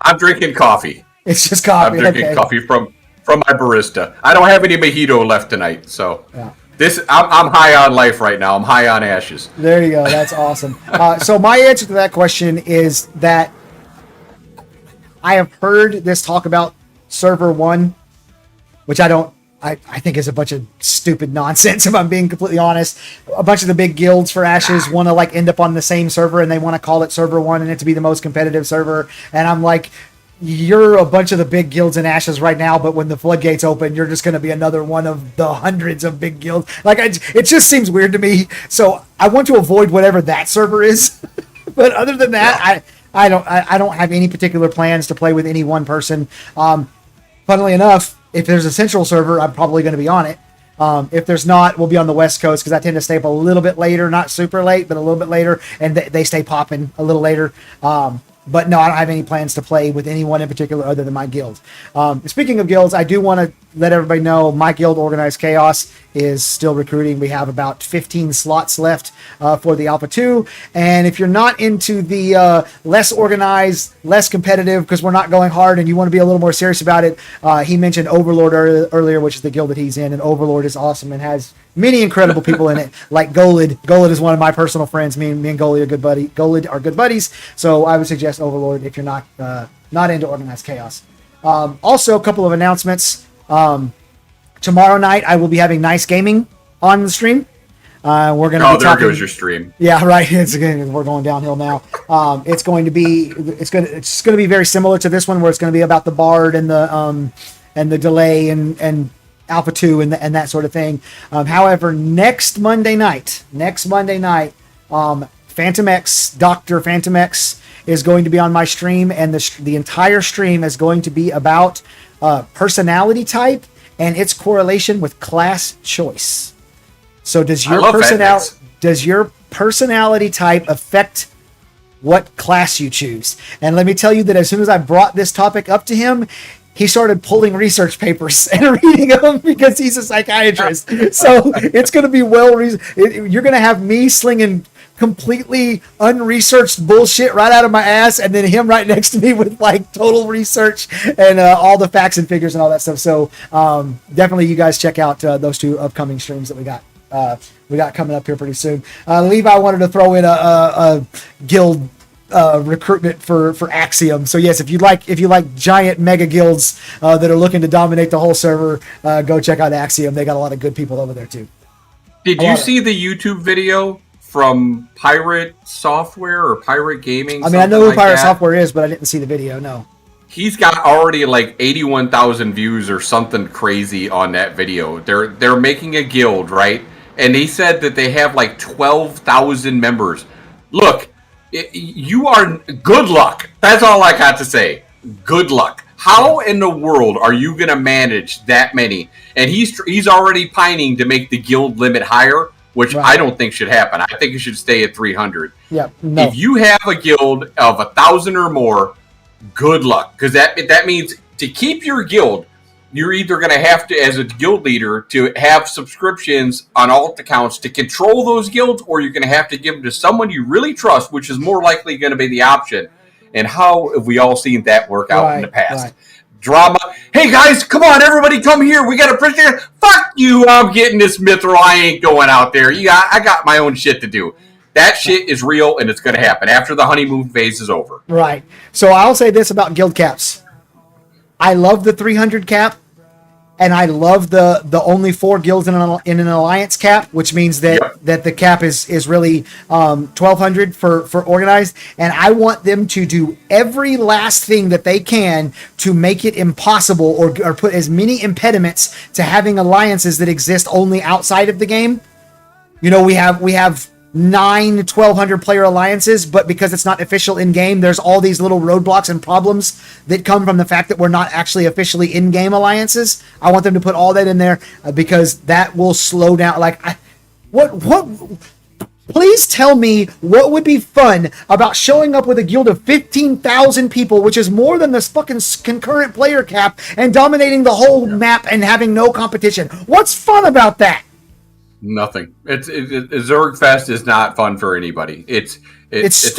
I'm drinking coffee. It's just coffee. I'm drinking coffee from my barista. I don't have any mojito left tonight, so yeah. I'm high on life right now. I'm high on ashes. There you go. That's awesome. So my answer to that question is that I have heard this talk about server 1, which I don't I think is a bunch of stupid nonsense, if I'm being completely honest. A bunch of the big guilds for Ashes want to like end up on the same server, and they want to call it server one and it to be the most competitive server. And I'm like, you're a bunch of the big guilds in Ashes right now, but when the floodgates open, you're just going to be another one of the hundreds of big guilds. Like, it just seems weird to me. So I want to avoid whatever that server is. But other than that, I don't have any particular plans to play with any one person. Funnily enough, if there's a central server, I'm probably going to be on it. If there's not, we'll be on the West Coast because I tend to stay up a little bit later, not super late, but a little bit later, and they stay popping a little later. But no, I don't have any plans to play with anyone in particular other than my guild. Speaking of guilds, I do want to let everybody know my guild, Organized Chaos, is still recruiting. We have about 15 slots left for the Alpha 2. And if you're not into the less organized, less competitive, because we're not going hard and you want to be a little more serious about it, he mentioned Overlord earlier, which is the guild that he's in. And Overlord is awesome and has many incredible people in it, like Golid. Golid is one of my personal friends. Me and Golid are good buddies. So I would suggest Overlord if you're not into Organized Chaos. Also, a couple of announcements. Tomorrow night I will be having Nice Gaming on the stream. We're going to be talking. Goes your stream. Yeah, right. We're going downhill now. It's going to be very similar to this one, where it's going to be about the Bard and the delay and Alpha 2 and that sort of thing. However, next Monday night, Phantom X, Dr. Phantom X is going to be on my stream, and the entire stream is going to be about personality type and its correlation with class choice. So does your personality type affect what class you choose? And let me tell you that as soon as I brought this topic up to him, he started pulling research papers and reading them because he's a psychiatrist. So it's going to be you're going to have me slinging completely unresearched bullshit right out of my ass, and then him right next to me with like total research and all the facts and figures and all that stuff. So definitely you guys check out those two upcoming streams that we got coming up here pretty soon. Levi wanted to throw in a guild recruitment for Axiom. So yes, if you like giant mega guilds that are looking to dominate the whole server, go check out Axiom. They got a lot of good people over there too. Did you see the YouTube video from Pirate Software or Pirate Gaming? I mean, I know who Pirate Software is, but I didn't see the video. No. He's got already like 81,000 views or something crazy on that video. They're making a guild, right? And he said that they have like 12,000 members. Look, you are good luck. That's all I got to say. Good luck. How in the world are you going to manage that many? And he's already pining to make the guild limit higher, which I don't think should happen. I think it should stay at 300. Yeah. No. If you have a guild of 1,000 or more, good luck, because that means to keep your guild, you're either going to have to, as a guild leader, to have subscriptions on alt accounts to control those guilds, or you're going to have to give them to someone you really trust, which is more likely going to be the option. And how have we all seen that work out in the past? Right. Drama. Hey guys, come on, everybody, come here. We got to print here. Fuck you! I'm getting this mithril. I ain't going out there. I got my own shit to do. That shit is real, and it's going to happen after the honeymoon phase is over. Right. So I'll say this about guild caps. I love the 300 cap, and I love the only 4 guilds in an alliance cap, which means that the cap is really 1,200 for organized. And I want them to do every last thing that they can to make it impossible or put as many impediments to having alliances that exist only outside of the game. You know, we have 9 1,200 player alliances, but because it's not official in game, there's all these little roadblocks and problems that come from the fact that we're not actually officially in game alliances. I want them to put all that in there because that will slow down. Please tell me what would be fun about showing up with a guild of 15,000 people, which is more than this fucking concurrent player cap, and dominating the whole map and having no competition. What's fun about that? Nothing. Zergfest is not fun for anybody. It's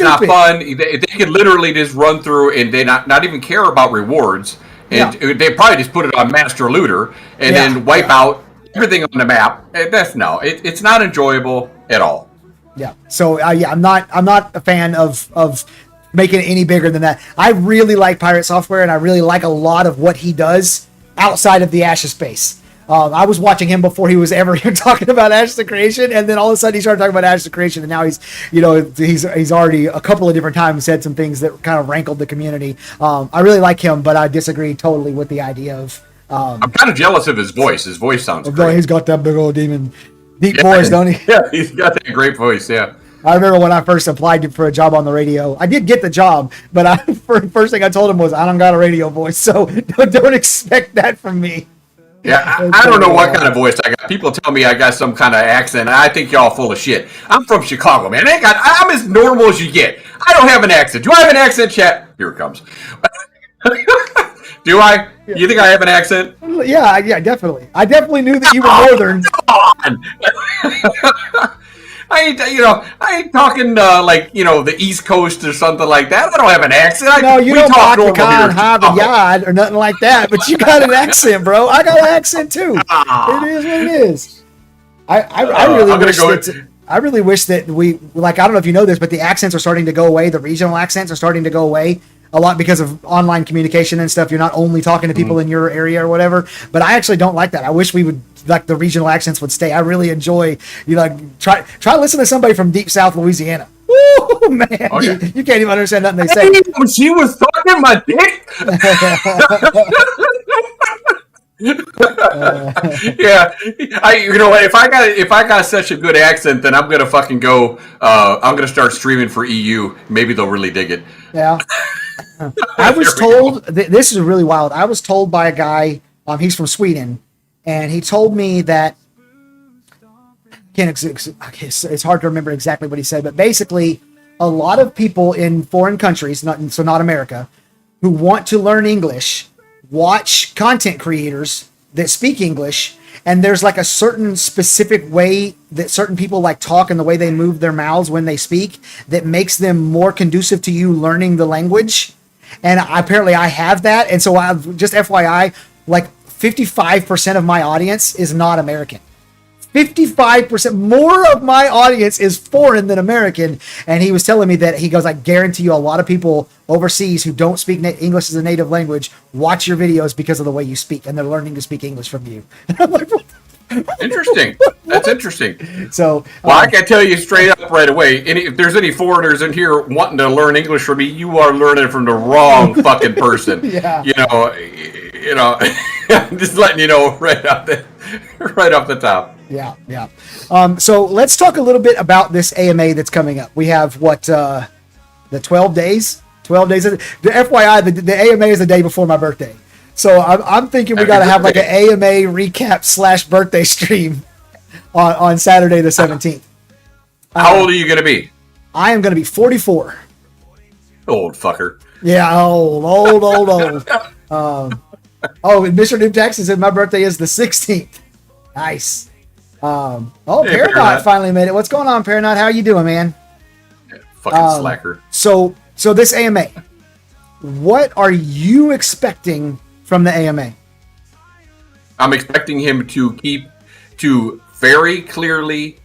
not fun. They could literally just run through and they not even care about rewards, and they probably just put it on Master Looter and then wipe out everything on the map. It's not enjoyable at all. Yeah. So I'm not a fan of making it any bigger than that. I really like Pirate Software, and I really like a lot of what he does outside of the Ashes space. I was watching him before he was ever even talking about Ashton Creation, and then all of a sudden he started talking about Ashton Creation, and now he's already a couple of different times said some things that kind of rankled the community. I really like him, but I disagree totally with the idea of. I'm kind of jealous of his voice. His voice sounds great. He's got that big old deep voice, don't he? Yeah, he's got that great voice. Yeah. I remember when I first applied for a job on the radio. I did get the job, but first thing I told him was, I don't got a radio voice, so don't expect that from me. Yeah, I don't know what kind of voice I got. People tell me I got some kind of accent. I think y'all full of shit. I'm from Chicago, man. I'm as normal as you get. I don't have an accent. Do I have an accent, chat? Here it comes. Do I? Yeah. You think I have an accent? Yeah, definitely. I definitely knew that you were Northern. Come on. I ain't talking like the East Coast or something like that. I don't have an accent. No, you don't talk yard or nothing like that. But you got an accent, bro. I got an accent too. It is what it is. I really wish that we I don't know if you know this, but the accents are starting to go away. The regional accents are starting to go away a lot because of online communication and stuff. You're not only talking to people in your area or whatever. But I actually don't like that. I wish we would. Like the regional accents would stay. I really enjoy try listen to somebody from deep South Louisiana. Woo, man, you can't even understand nothing they say. When she was talking my dick. Yeah, if I got such a good accent, then I'm gonna fucking go. I'm gonna start streaming for EU. Maybe they'll really dig it. Yeah. I was told this is really wild. I was told by a guy. He's from Sweden. And he told me that, it's hard to remember exactly what he said, but basically a lot of people in foreign countries, not America, who want to learn English, watch content creators that speak English, and there's like a certain specific way that certain people like talk and the way they move their mouths when they speak that makes them more conducive to you learning the language. And apparently I have that. And so just FYI, 55% of my audience is not American. 55% more of my audience is foreign than American. And he was telling me that he goes, I guarantee you a lot of people overseas who don't speak English as a native language watch your videos because of the way you speak. And they're learning to speak English from you. And I'm like, interesting. That's interesting. So, I can tell you straight up right away. If there's any foreigners in here wanting to learn English from me, you are learning from the wrong fucking person. Yeah. I'm just letting you know right off the top. Yeah. So let's talk a little bit about this AMA that's coming up. We have the 12 days. 12 days. The FYI, the AMA is the day before my birthday. So I'm thinking we got to have like an AMA recap / birthday stream on Saturday the 17th. How old are you going to be? I am going to be 44. Old fucker. Yeah, old. In Mission New Texas, and my birthday is the 16th. Nice. Paranot finally made it. What's going on, Paranot? How you doing, man? Fucking slacker. So this AMA, what are you expecting from the AMA? I'm expecting him to very clearly,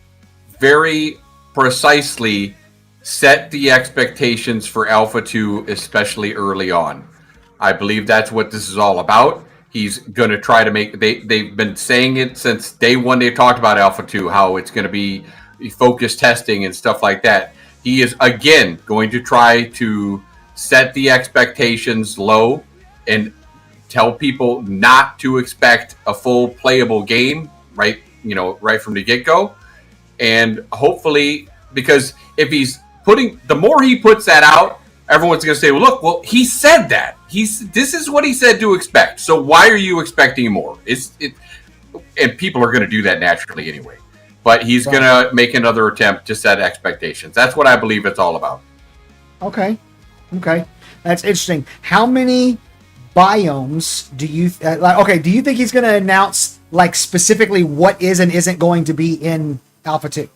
very precisely set the expectations for Alpha 2, especially early on. I believe that's what this is all about. He's going to try to make... They've been saying it since day one they talked about Alpha 2, how it's going to be focused testing and stuff like that. He is, again, going to try to set the expectations low and tell people not to expect a full playable game, right from the get-go. And hopefully, because if he's the more he puts that out, everyone's going to say, well, he said that. This is what he said to expect. So why are you expecting more? And people are going to do that naturally anyway. But he's going to make another attempt to set expectations. That's what I believe it's all about. Okay. That's interesting. How many biomes do you do you think he's going to announce specifically what is and isn't going to be in Alpha 2?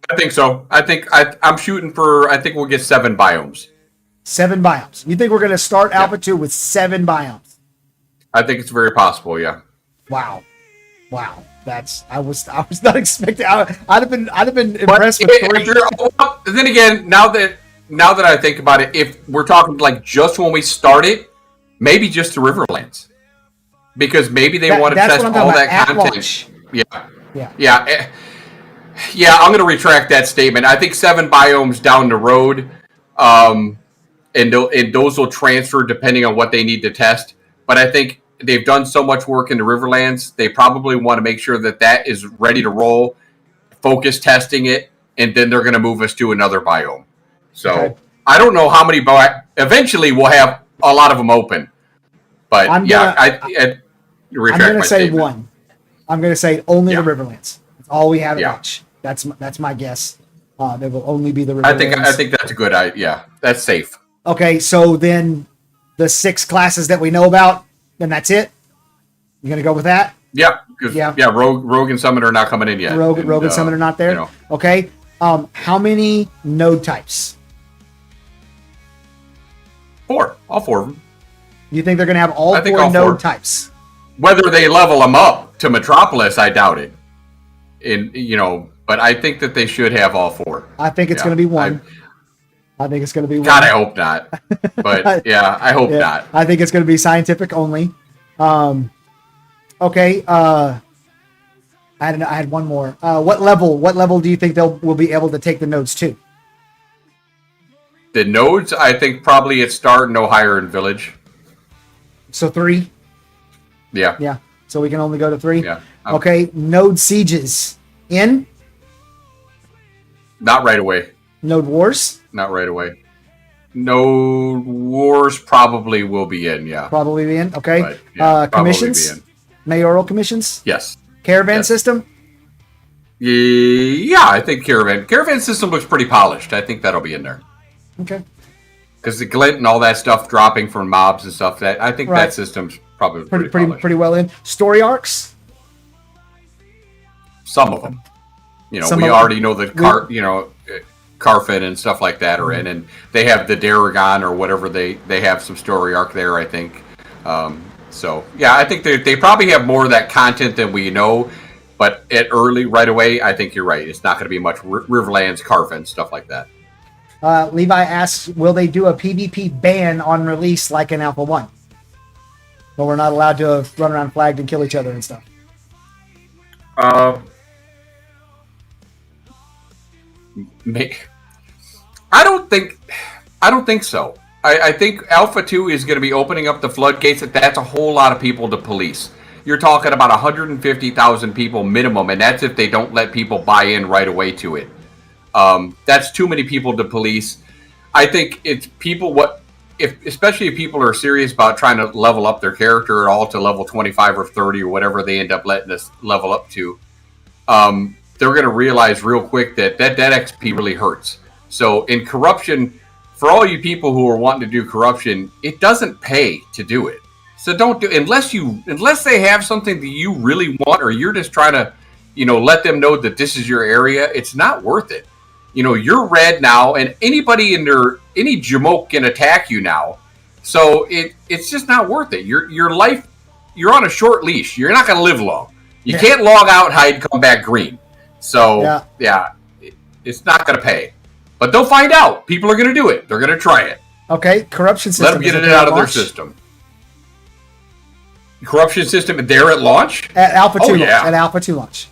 I think so. I'm shooting for, I think we'll get 7 biomes. 7 biomes. You think we're going to start Alpha 2 with 7 biomes? I think it's very possible, yeah. Wow. I was not expecting. I'd have been impressed with 3. Then again, now that I think about it, if we're talking just when we started, maybe just the Riverlands. because maybe they want to test all that content. Launch. Yeah. I'm going to retract that statement. I think 7 biomes down the road, and those will transfer depending on what they need to test. But I think they've done so much work in the Riverlands, they probably want to make sure that is ready to roll, focus testing it, and then they're going to move us to another biome. So I don't know how many, eventually we'll have a lot of them open. But I'm going to say one. I'm going to say only the Riverlands. That's all we have to watch. That's my guess. There will only be the Riverlands. I think that's a good idea. That's safe. Okay, so then the 6 classes that we know about, then that's it? You going to go with that? Yeah. Rogue and Summoner are not coming in yet. Rogue and Summoner not there? You know. Okay. How many node types? 4. All 4 of them. You think they're going to have all 4 node types? Whether they level them up to Metropolis, I doubt it. But I think that they should have all 4. I think it's going to be 1. I think it's going to be 1. God, I hope not. But I hope not. I think it's going to be scientific only. Okay. I had one more. What level do you think will be able to take the nodes to? The nodes, I think probably at start, no higher in Village. So 3? Yeah. Yeah. So we can only go to 3? Yeah. Okay. Node sieges. In? Not right away. Node wars? Not right away. Node wars probably will be in, yeah. Probably be in, okay. But, yeah, commissions? Be in. Mayoral commissions? Yes. Caravan system? Yeah, I think Caravan system looks pretty polished. I think that'll be in there. Okay. Because the glint and all that stuff dropping from mobs and stuff, that I think that system's probably pretty well in. Story arcs? Some of them. We already know that Carfin and stuff like that are in, and they have the Daragon or whatever, they have some story arc there, I think. I think they probably have more of that content than we know, but right away, I think you're right. It's not going to be much Riverlands, Carfin, stuff like that. Levi asks, will they do a PvP ban on release like in Alpha 1? But we're not allowed to run around flagged and kill each other and stuff. I don't think so. I think Alpha 2 is going to be opening up the floodgates. That's a whole lot of people to police. You're talking about 150,000 people minimum, and that's if they don't let people buy in right away to it. That's too many people to police. I think it's people, especially if people are serious about trying to level up their character at all to level 25 or 30 or whatever they end up letting us level up to. They're going to realize real quick that XP really hurts. So in corruption, for all you people who are wanting to do corruption, it doesn't pay to do it. So don't do, unless they have something that you really want, or you're just trying to, let them know that this is your area. It's not worth it. You're red now, and any Jamoke can attack you now. So it's just not worth it. Your life, you're on a short leash. You're not going to live long. You can't log out, hide, come back green. So it's not going to pay. But they'll find out. People are going to do it. They're going to try it. Okay, corruption system. Let them get it out of their system. Corruption system there at launch? At Alpha 2 launch. At Alpha 2 launch.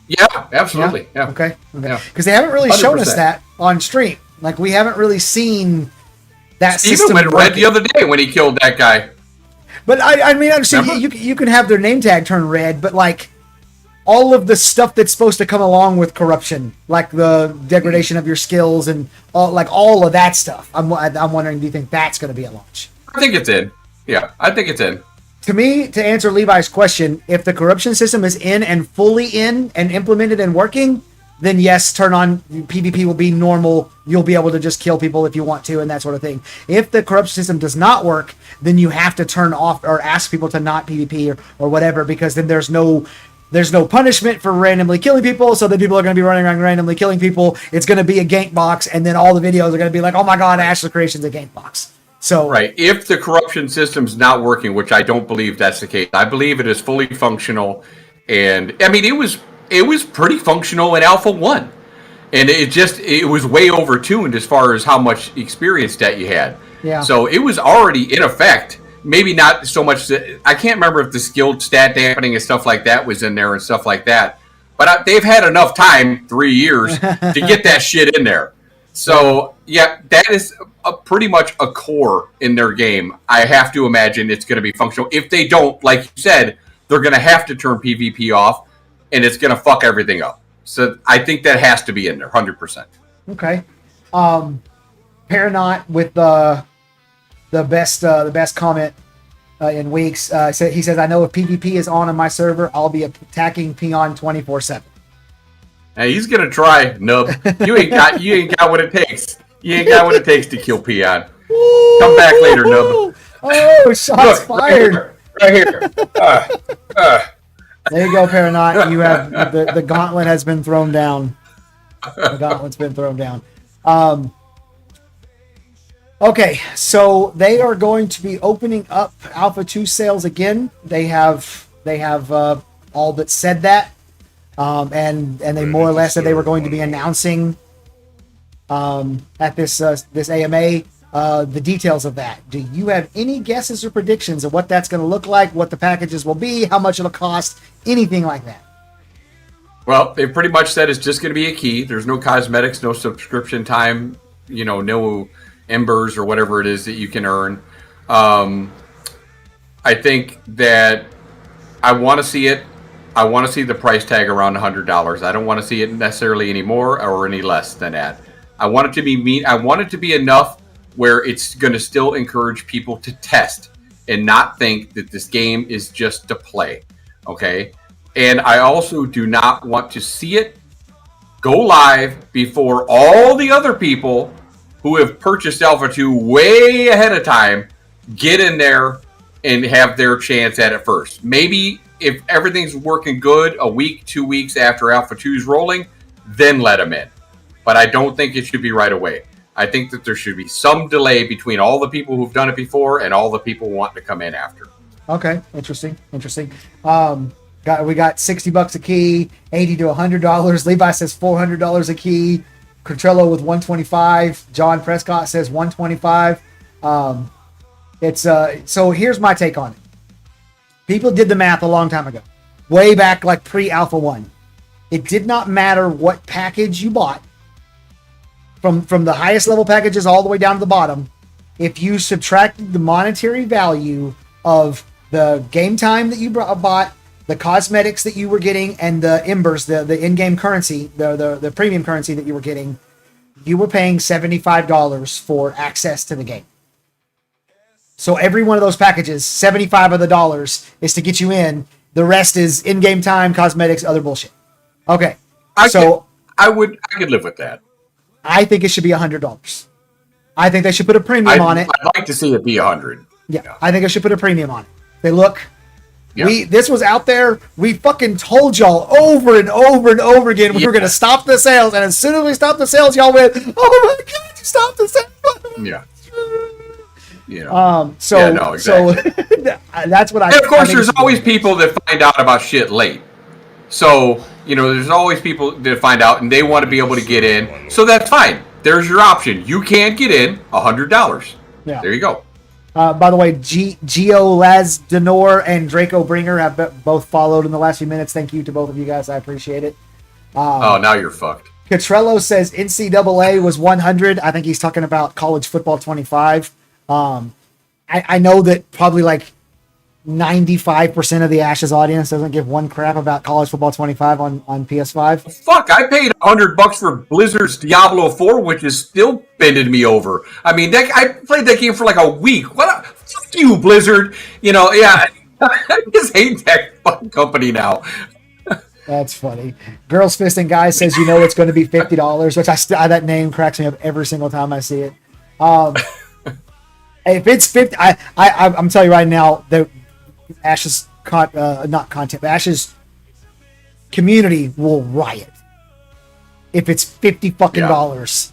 Yeah, absolutely. Yeah. Okay. Because they haven't really 100%. Shown us that on stream. Like, we haven't really seen that system. Steven went red the other day when he killed that guy. But I mean, you can have their name tag turn red, but like all of the stuff that's supposed to come along with corruption, like the degradation of your skills and all of that stuff. I'm wondering, do you think that's going to be at launch? I think it's in. Yeah, I think it's in. To me, to answer Levi's question, if the corruption system is in and fully in and implemented and working, then yes, turn on PvP will be normal. You'll be able to just kill people if you want to and that sort of thing. If the corruption system does not work, then you have to turn off or ask people to not PvP or whatever, because then there's no punishment for randomly killing people, so then people are going to be running around randomly killing people. It's going to be a gank box, and then all the videos are going to be like, oh my god, Ash the Creation's a gank box. So right, if the corruption system's not working, which I don't believe that's the case, I believe it is fully functional, and I mean it was pretty functional in Alpha 1, and it was way overtuned as far as how much experience that you had. Yeah. So it was already in effect, maybe not so much. I can't remember if the skilled stat dampening and stuff like that was in there and stuff like that. But they've had enough time, 3 years, to get that shit in there. So, yeah, that is pretty much a core in their game. I have to imagine it's going to be functional. If they don't, like you said, they're going to have to turn PvP off, and it's going to fuck everything up. So I think that has to be in there, 100%. Okay. Paranaut with the best comment in weeks. He says, I know if PvP is on my server, I'll be attacking Peon 24/7. Hey, he's gonna try, Nub. You ain't got what it takes. You ain't got what it takes to kill Peon. Come back later, Nub. Oh, shots fired! Right here. There you go, Paranaut. You have the gauntlet has been thrown down. The gauntlet's been thrown down. Okay, so they are going to be opening up Alpha 2 sales again. They have all but said that, and they more or less said they were going to be announcing at this AMA the details of that. Do you have any guesses or predictions of what that's going to look like, what the packages will be, how much it'll cost, anything like that? Well, they pretty much said it's just going to be a key. There's no cosmetics, no subscription time, no embers or whatever it is that you can earn. I think that I want to see it. I want to see the price tag around $100. I don't want to see it necessarily any more or any less than that. I want it to be I want it to be enough where it's going to still encourage people to test and not think that this game is just to play. Okay. And I also do not want to see it go live before all the other people who have purchased Alpha 2 way ahead of time get in there and have their chance at it first. Maybe if everything's working good a week, 2 weeks after Alpha 2 is rolling, then let them in. But I don't think it should be right away. I think that there should be some delay between all the people who've done it before and all the people wanting to come in after. Okay, interesting. We got $60 a key, $80 to $100. Levi says $400 a key. Cotrello with $125. John Prescott says $125. So here's my take on it. People did the math a long time ago, way back like pre-Alpha 1. It did not matter what package you bought, from the highest level packages all the way down to the bottom. If you subtracted the monetary value of the game time that you bought, the cosmetics that you were getting, and the embers, the in-game currency, the premium currency that you were getting, you were paying $75 for access to the game. So every one of those packages, $75 of the dollars is to get you in. The rest is in-game time, cosmetics, other bullshit. Okay. I could live with that. I think it should be $100. I think they should put a premium on it. I'd like to see it be $100. Yeah, I think I should put a premium on it. They look. Yeah. This was out there. We fucking told y'all over and over and over again we were going to stop the sales, and as soon as we stopped the sales, y'all went, "Oh my god, you stopped the sales!" Yeah. Exactly. So that's what I. And of course, there's always people that find out about shit late. So there's always people that find out and they want to be able to get in. So that's fine. There's your option. You can't get in, $100. Yeah. There you go. By the way, Gio Lazdenor and Draco Bringer have both followed in the last few minutes. Thank you to both of you guys. I appreciate it. Now you're fucked. Cotrello says NCAA was 100. I think he's talking about college football 25. I know that probably like 95% of the Ashes audience doesn't give one crap about college football 25 on PS5. Fuck, I paid $100 for Blizzard's Diablo 4, which is still bending me over. I mean, I played that game for like a week. Fuck you, Blizzard. I just hate that fucking company now. That's funny. Girls Fisting Guy says it's going to be $50, which that name cracks me up every single time I see it. If it's 50, I'm telling you right now, the Ashes Ashes community will riot if it's $50 fucking dollars.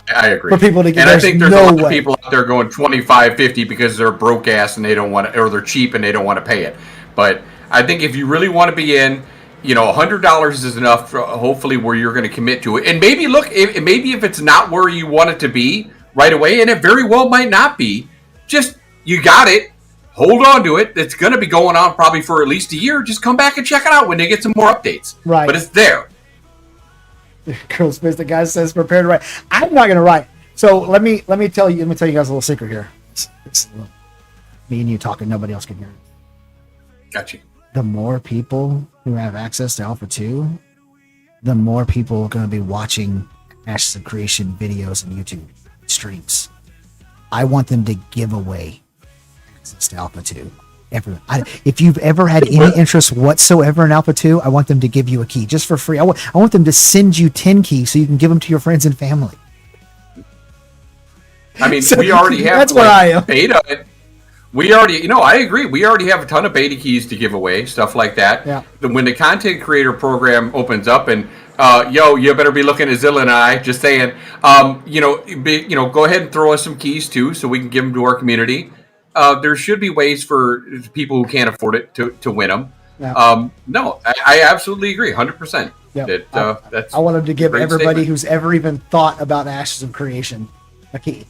I agree. For people to get, and I think there's a lot of people out there going 25, 50 because they're broke ass and they don't want to, or they're cheap and they don't want to pay it. But I think if you really want to be in, $100 is enough for hopefully where you're going to commit to it. And maybe if it's not where you want it to be right away, and it very well might not be, just you got it. hold on to it. It's going to be going on probably for at least a year. Just come back and check it out when they get some more updates. Right. But it's there. Girl Smith, the guy says prepare to write. I'm not going to write. So let me tell you guys a little secret here. It's me and you talking. Nobody else can hear it. Got you. The more people who have access to Alpha 2, the more people are going to be watching Ashes of Creation videos and YouTube streams. I want them to give away access to Alpha 2. If you've ever had any interest whatsoever in Alpha 2, I want them to give you a key just for free. I want them to send you 10 keys so you can give them to your friends and family. I mean, so we already have that's where I am. Beta. We already, I agree. We already have a ton of beta keys to give away, stuff like that. Yeah. When the content creator program opens up, and you better be looking at Zilla and I. Just saying, go ahead and throw us some keys too, so we can give them to our community. There should be ways for people who can't afford it to win them. Yeah. No, I absolutely agree, 100%. Yeah. That's I want them to give everybody statement. who's ever even thought about Ashes of Creation a key.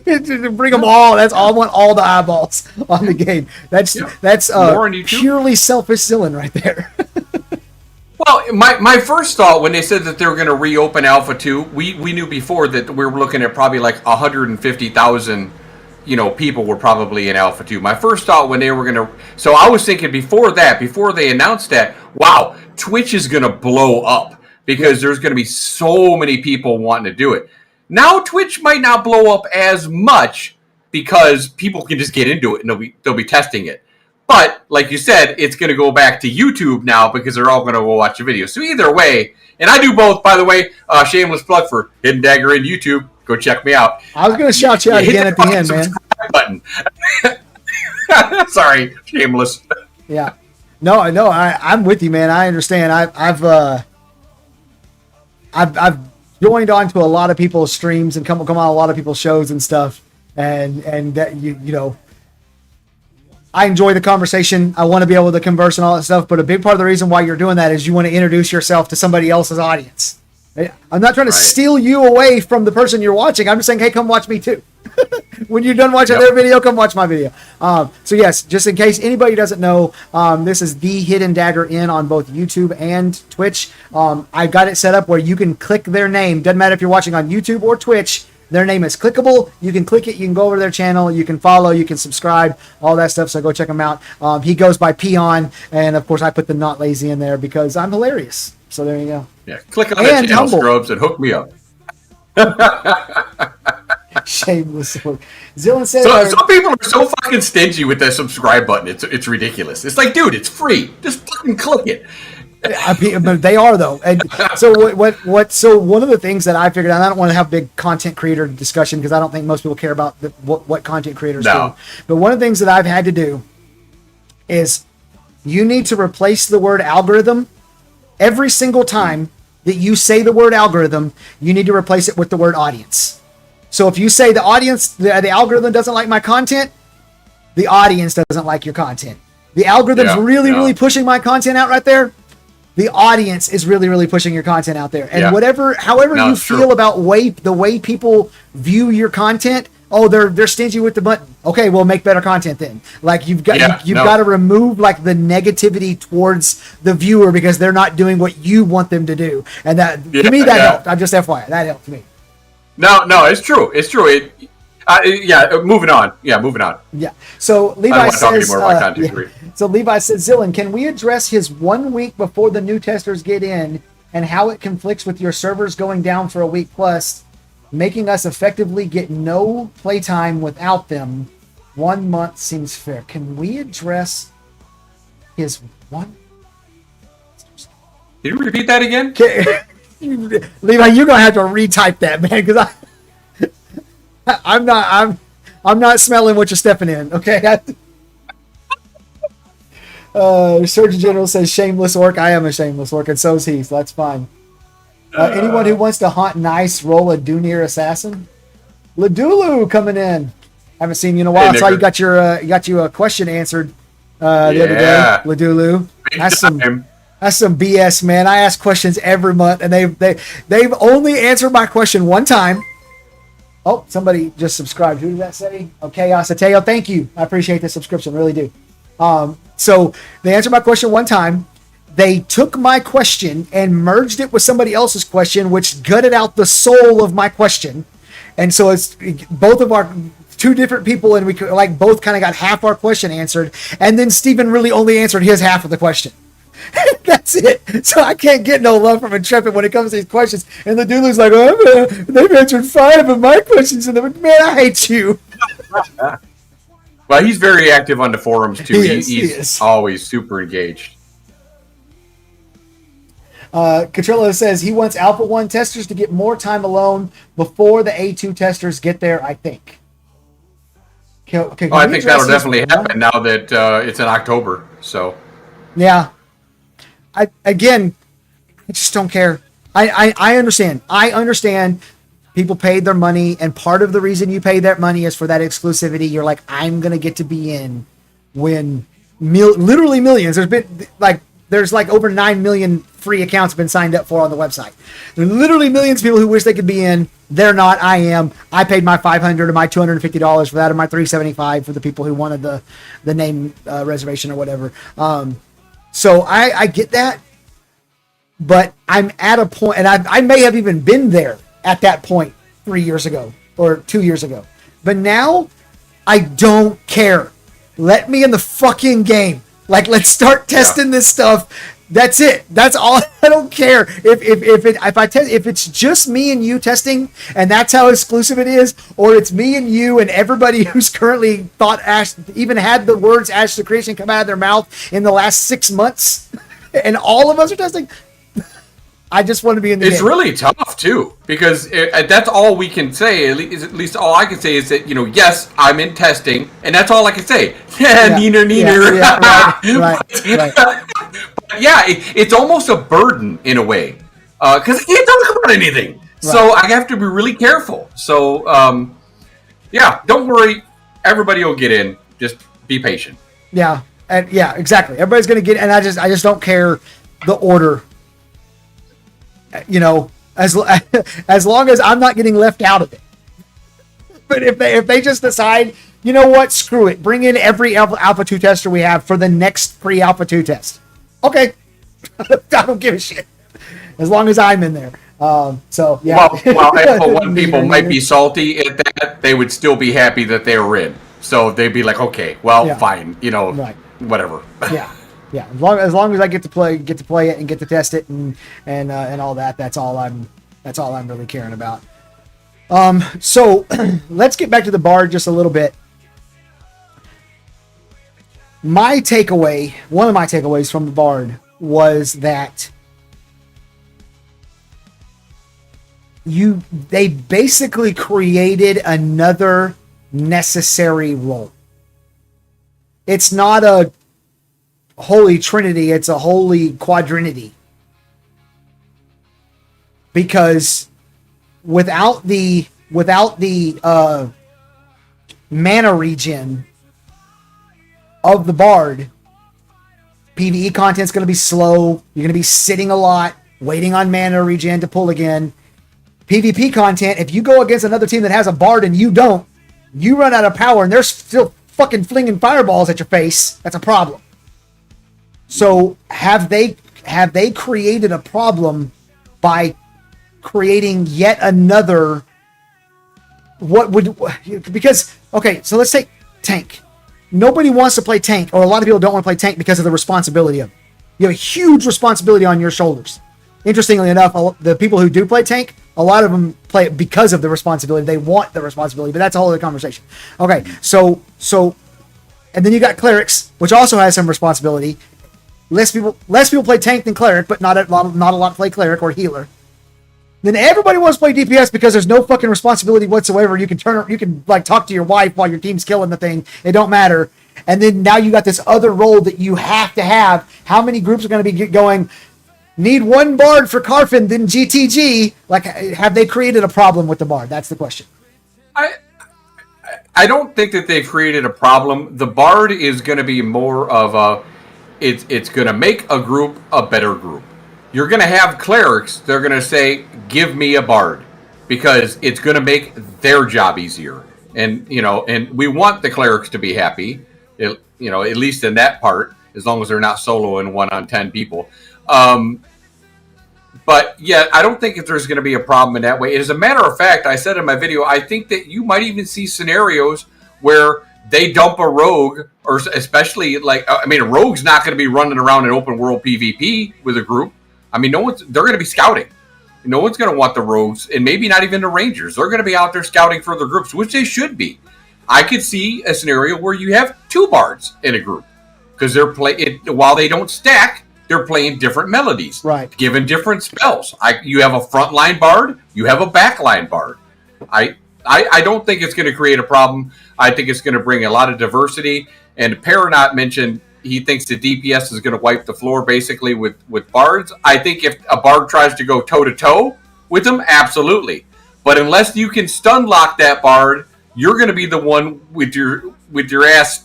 Bring them all. That's all. I want all the eyeballs on the game. That's purely selfish Zillin right there. Well, my first thought when they said that they were going to reopen Alpha 2, we knew before that we were looking at probably like 150,000, people were probably in Alpha 2. My first thought when they were going to, so I was thinking before they announced that, wow, Twitch is going to blow up because there's going to be so many people wanting to do it. Now Twitch might not blow up as much because people can just get into it and they'll be testing it. But like you said, it's going to go back to YouTube now because they're all going to go watch the video. So either way, and I do both, by the way. Shameless plug for Hidden Dagger in YouTube. Go check me out. I was going to shout you out again at the end, man. Button. Sorry, shameless. Yeah. No, I'm with you, man. I understand. I've joined on to a lot of people's streams and come on a lot of people's shows and stuff, and that I enjoy the conversation. I want to be able to converse and all that stuff, but a big part of the reason why you're doing that is you want to introduce yourself to somebody else's audience. I'm not trying to steal you away from the person you're watching. I'm just saying, hey, come watch me too. When you're done watching their video, come watch my video. So yes, just in case anybody doesn't know, this is the Hidden Dagger Inn on both YouTube and Twitch. I've got it set up where you can click their name. Doesn't matter if you're watching on YouTube or Twitch. Their name is clickable. You can click it. You can go over to their channel. You can follow. You can subscribe. All that stuff. So go check him out. He goes by Peon, and of course I put the Not Lazy in there because I'm hilarious. So there you go. Yeah, click on that channel, Scrubs, and hook me up. Shameless work. Zillin says some people are so fucking stingy with that subscribe button. It's ridiculous. It's like, dude, it's free. Just fucking click it. But they are though, and so what? So one of the things that I figured out, I don't want to have big content creator discussion because I don't think most people care about what content creators do. But one of the things that I've had to do is you need to replace the word algorithm every single time that you say the word algorithm. You need to replace it with the word audience. So if you say the audience, the algorithm doesn't like my content, the audience doesn't like your content. The algorithm's really pushing my content out right there. The audience is really pushing your content out there. And however you feel about the way people view your content, they're stingy with the button. Okay, well, make better content then. Like you've got to remove like the negativity towards the viewer because they're not doing what you want them to do. And that to me that helped. I'm just FYI, that helped me. No, it's true. It's true. Moving on. Yeah. So Levi says, so Levi says, Zillin, can we address his 1 week before the new testers get in and how it conflicts with your servers going down for a week plus, making us effectively get no playtime without them? 1 month seems fair. Can we address his one? Can you repeat that again? Levi, you're gonna have to retype that, man, because I'm not smelling what you're stepping in. Okay. Surgeon General says shameless orc. I am a shameless orc, and so is he. So that's fine. Anyone who wants to haunt nice, roll a Dunir assassin. Ladulu coming in. Haven't seen you in a while. I saw you got your question answered the other day. Ladulu. That's some BS, man. I ask questions every month, and they've only answered my question one time. Oh, somebody just subscribed. Who did that say? Okay, Asateo. Thank you. I appreciate the subscription. Really do. So they answered my question one time. They took my question and merged it with somebody else's question, which gutted out the soul of my question. And so it's both of our two different people, and we like both kind of got half our question answered. And then Steven really only answered his half of the question. That's it. So I can't get no love from Intrepid when it comes to these questions. And the dude was like, oh, they've answered 5 of my questions. And man, I hate you. Well, he's very active on the forums, too. He He's always super engaged. Catrillo says he wants Alpha 1 testers to get more time alone before the A2 testers get there, I think. Okay, I think that'll definitely happen now that it's in October. So, yeah. I just don't care. I understand. I understand people paid their money, and part of the reason you pay that money is for that exclusivity. You're like, I'm going to get to be in when literally millions. There's like over 9 million free accounts been signed up for on the website. There are literally millions of people who wish they could be in. They're not. I am. I paid my $500 or my $250 for that, or my $375 for the people who wanted the name reservation or whatever. So I get that, but I'm at a point, and I may have even been there at that point 3 years ago or 2 years ago. But now I don't care. Let me in the fucking game. Like, let's start testing this stuff. That's it. That's all. I don't care if it's just me and you testing, and that's how exclusive it is, or it's me and you and everybody who's currently thought Ash even had the words Ash the Creation come out of their mouth in the last 6 months, and all of us are testing. I just want to be in the game. It's really tough too, because that's all we can say. At least all I can say is that, yes, I'm in testing, and that's all I can say. Neener. Right. But yeah, it's almost a burden in a way, because I can't talk about anything. Right. So I have to be really careful. So yeah, don't worry, everybody will get in. Just be patient. Yeah, and yeah, exactly. Everybody's gonna get, and I just don't care the order. As long as I'm not getting left out of it. But if they just decide, you know what, screw it, bring in every Alpha 2 tester we have for the next pre-Alpha 2 test. Okay, I don't give a shit as long as I'm in there. So yeah. While Alpha 1 people might be salty at that, they would still be happy that they were in. So they'd be like, okay, well, fine, right. Whatever. Yeah. Yeah, as long as I get to play it and get to test it and all that, that's all I'm really caring about. So let's get back to the Bard just a little bit. One of my takeaways from the Bard was that they basically created another necessary role. It's not a Holy Trinity, it's a Holy Quadrinity. Because without the mana regen of the Bard, PvE content's going to be slow. You're going to be sitting a lot, waiting on mana regen to pull again. PvP content, if you go against another team that has a Bard and you don't, you run out of power and they're still fucking flinging fireballs at your face. That's a problem. So have they created a problem by creating yet another? Because so let's take tank. Nobody wants to play tank, or a lot of people don't want to play tank because of the responsibility of it. You have a huge responsibility on your shoulders. Interestingly enough, the people who do play tank, a lot of them play it because of the responsibility. They want the responsibility, but that's a whole other conversation. Okay, so and then you got clerics, which also has some responsibility. Less people play tank than cleric, but not a lot play cleric or healer. Then everybody wants to play DPS because there's no fucking responsibility whatsoever. You can like talk to your wife while your team's killing the thing. It don't matter. And then now you got this other role that you have to have. How many groups are going to be going? Need one Bard for Carfin, then GTG. Like, have they created a problem with the Bard? That's the question. I don't think that they've created a problem. The Bard is going to be more of a. It's going to make a group a better group. You're going to have clerics. They're going to say, give me a Bard. because it's going to make their job easier. And and we want the clerics to be happy, at least in that part, as long as they're not soloing 1 on 10 people. But yeah, I don't think there's going to be a problem in that way. As a matter of fact, I said in my video, I think that you might even see scenarios where they dump a rogue, or especially a rogue's not going to be running around in open world PvP with a group. I mean, they're going to be scouting. No one's going to want the rogues, and maybe not even the rangers. They're going to be out there scouting for their groups, which they should be. I could see a scenario where you have 2 bards in a group because while they don't stack, they're playing different melodies, right? Given different spells. You have a frontline bard, you have a backline bard. I don't think it's going to create a problem. I think it's going to bring a lot of diversity. And Paranot mentioned he thinks the DPS is going to wipe the floor basically with bards. I think if a bard tries to go toe to toe with them, absolutely. But unless you can stun lock that bard, you're going to be the one with your ass,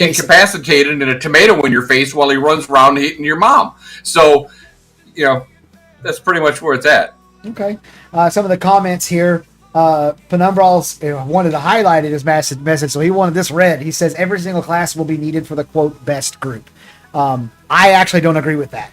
incapacitated and a tomato in your face while he runs around hitting your mom. So, that's pretty much where it's at. Okay. Some of the comments here. Penumbral's wanted to highlight his message, so he wanted this read. He says every single class will be needed for the quote best group. I actually don't agree with that.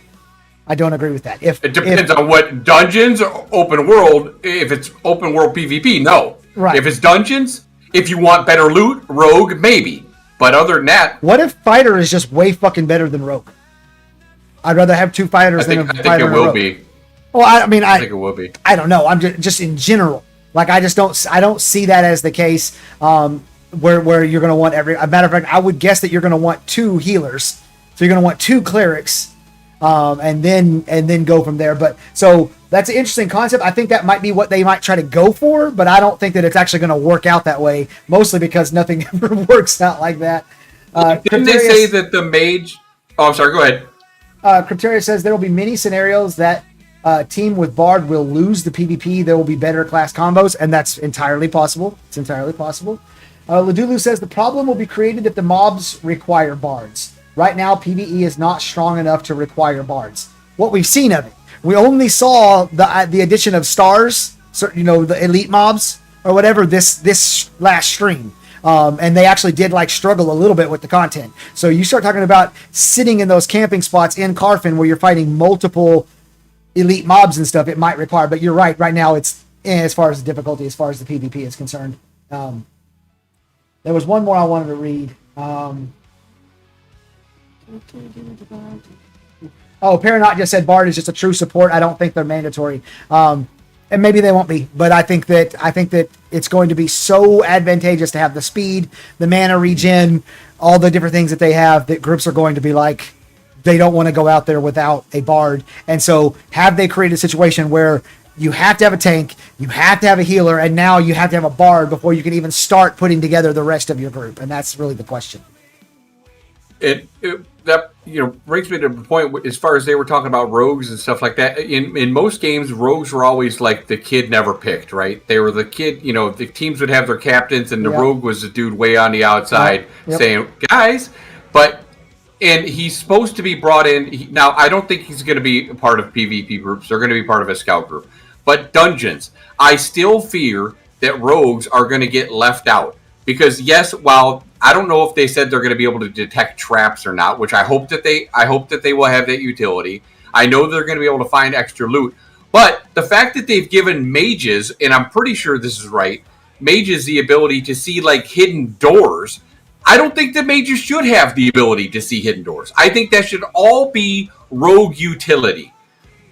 I don't agree with that. It depends on what dungeons or open world. If it's open world PvP, no. Right. If it's dungeons, if you want better loot, rogue maybe. But other than that, what if fighter is just way fucking better than rogue? I'd rather have 2 fighters than a fighter. I think it will be. Well, I think it will be. I don't know. I'm just in general. Like I don't see that as the case where you're going to want a matter of fact, I would guess that you're going to want 2 healers. So you're going to want 2 clerics and then go from there. But so that's an interesting concept. I think that might be what they might try to go for, but I don't think that it's actually going to work out that way, mostly because nothing ever works out like that. Didn't they say that the mage... Oh, I'm sorry, go ahead. Crypteria says there will be many scenarios that team with Bard will lose the PvP. There will be better class combos, and that's entirely possible. It's entirely possible. Ladulu says the problem will be created if the mobs require Bards. Right now, PvE is not strong enough to require Bards. What we've seen of it, we only saw the addition of stars, the elite mobs or whatever this last stream. And they actually did struggle a little bit with the content. So you start talking about sitting in those camping spots in Carfin where you're fighting multiple elite mobs and stuff, it might require, but you're right. Right now, it's as far as the difficulty, as far as the PvP is concerned. There was one more I wanted to read. Paranot just said Bard is just a true support. I don't think they're mandatory, and maybe they won't be. But I think that it's going to be so advantageous to have the speed, the mana regen, all the different things that they have. That groups are going to be like, they don't want to go out there without a Bard. And so have they created a situation where you have to have a tank, you have to have a healer, and now you have to have a Bard before you can even start putting together the rest of your group? And that's really the question. That brings me to the point as far as they were talking about rogues and stuff like that. In most games, rogues were always like the kid never picked, right? They were the kid, the teams would have their captains, and the rogue was the dude way on the outside saying, guys, and he's supposed to be brought in. Now, I don't think he's going to be a part of PvP groups. They're going to be part of a scout group. But dungeons, I still fear that rogues are going to get left out. Because, yes, while I don't know if they said they're going to be able to detect traps or not, which I hope that they will have that utility. I know they're going to be able to find extra loot. But the fact that they've given mages, and I'm pretty sure this is right, mages the ability to see, hidden doors. I don't think that mages should have the ability to see hidden doors. I think that should all be rogue utility.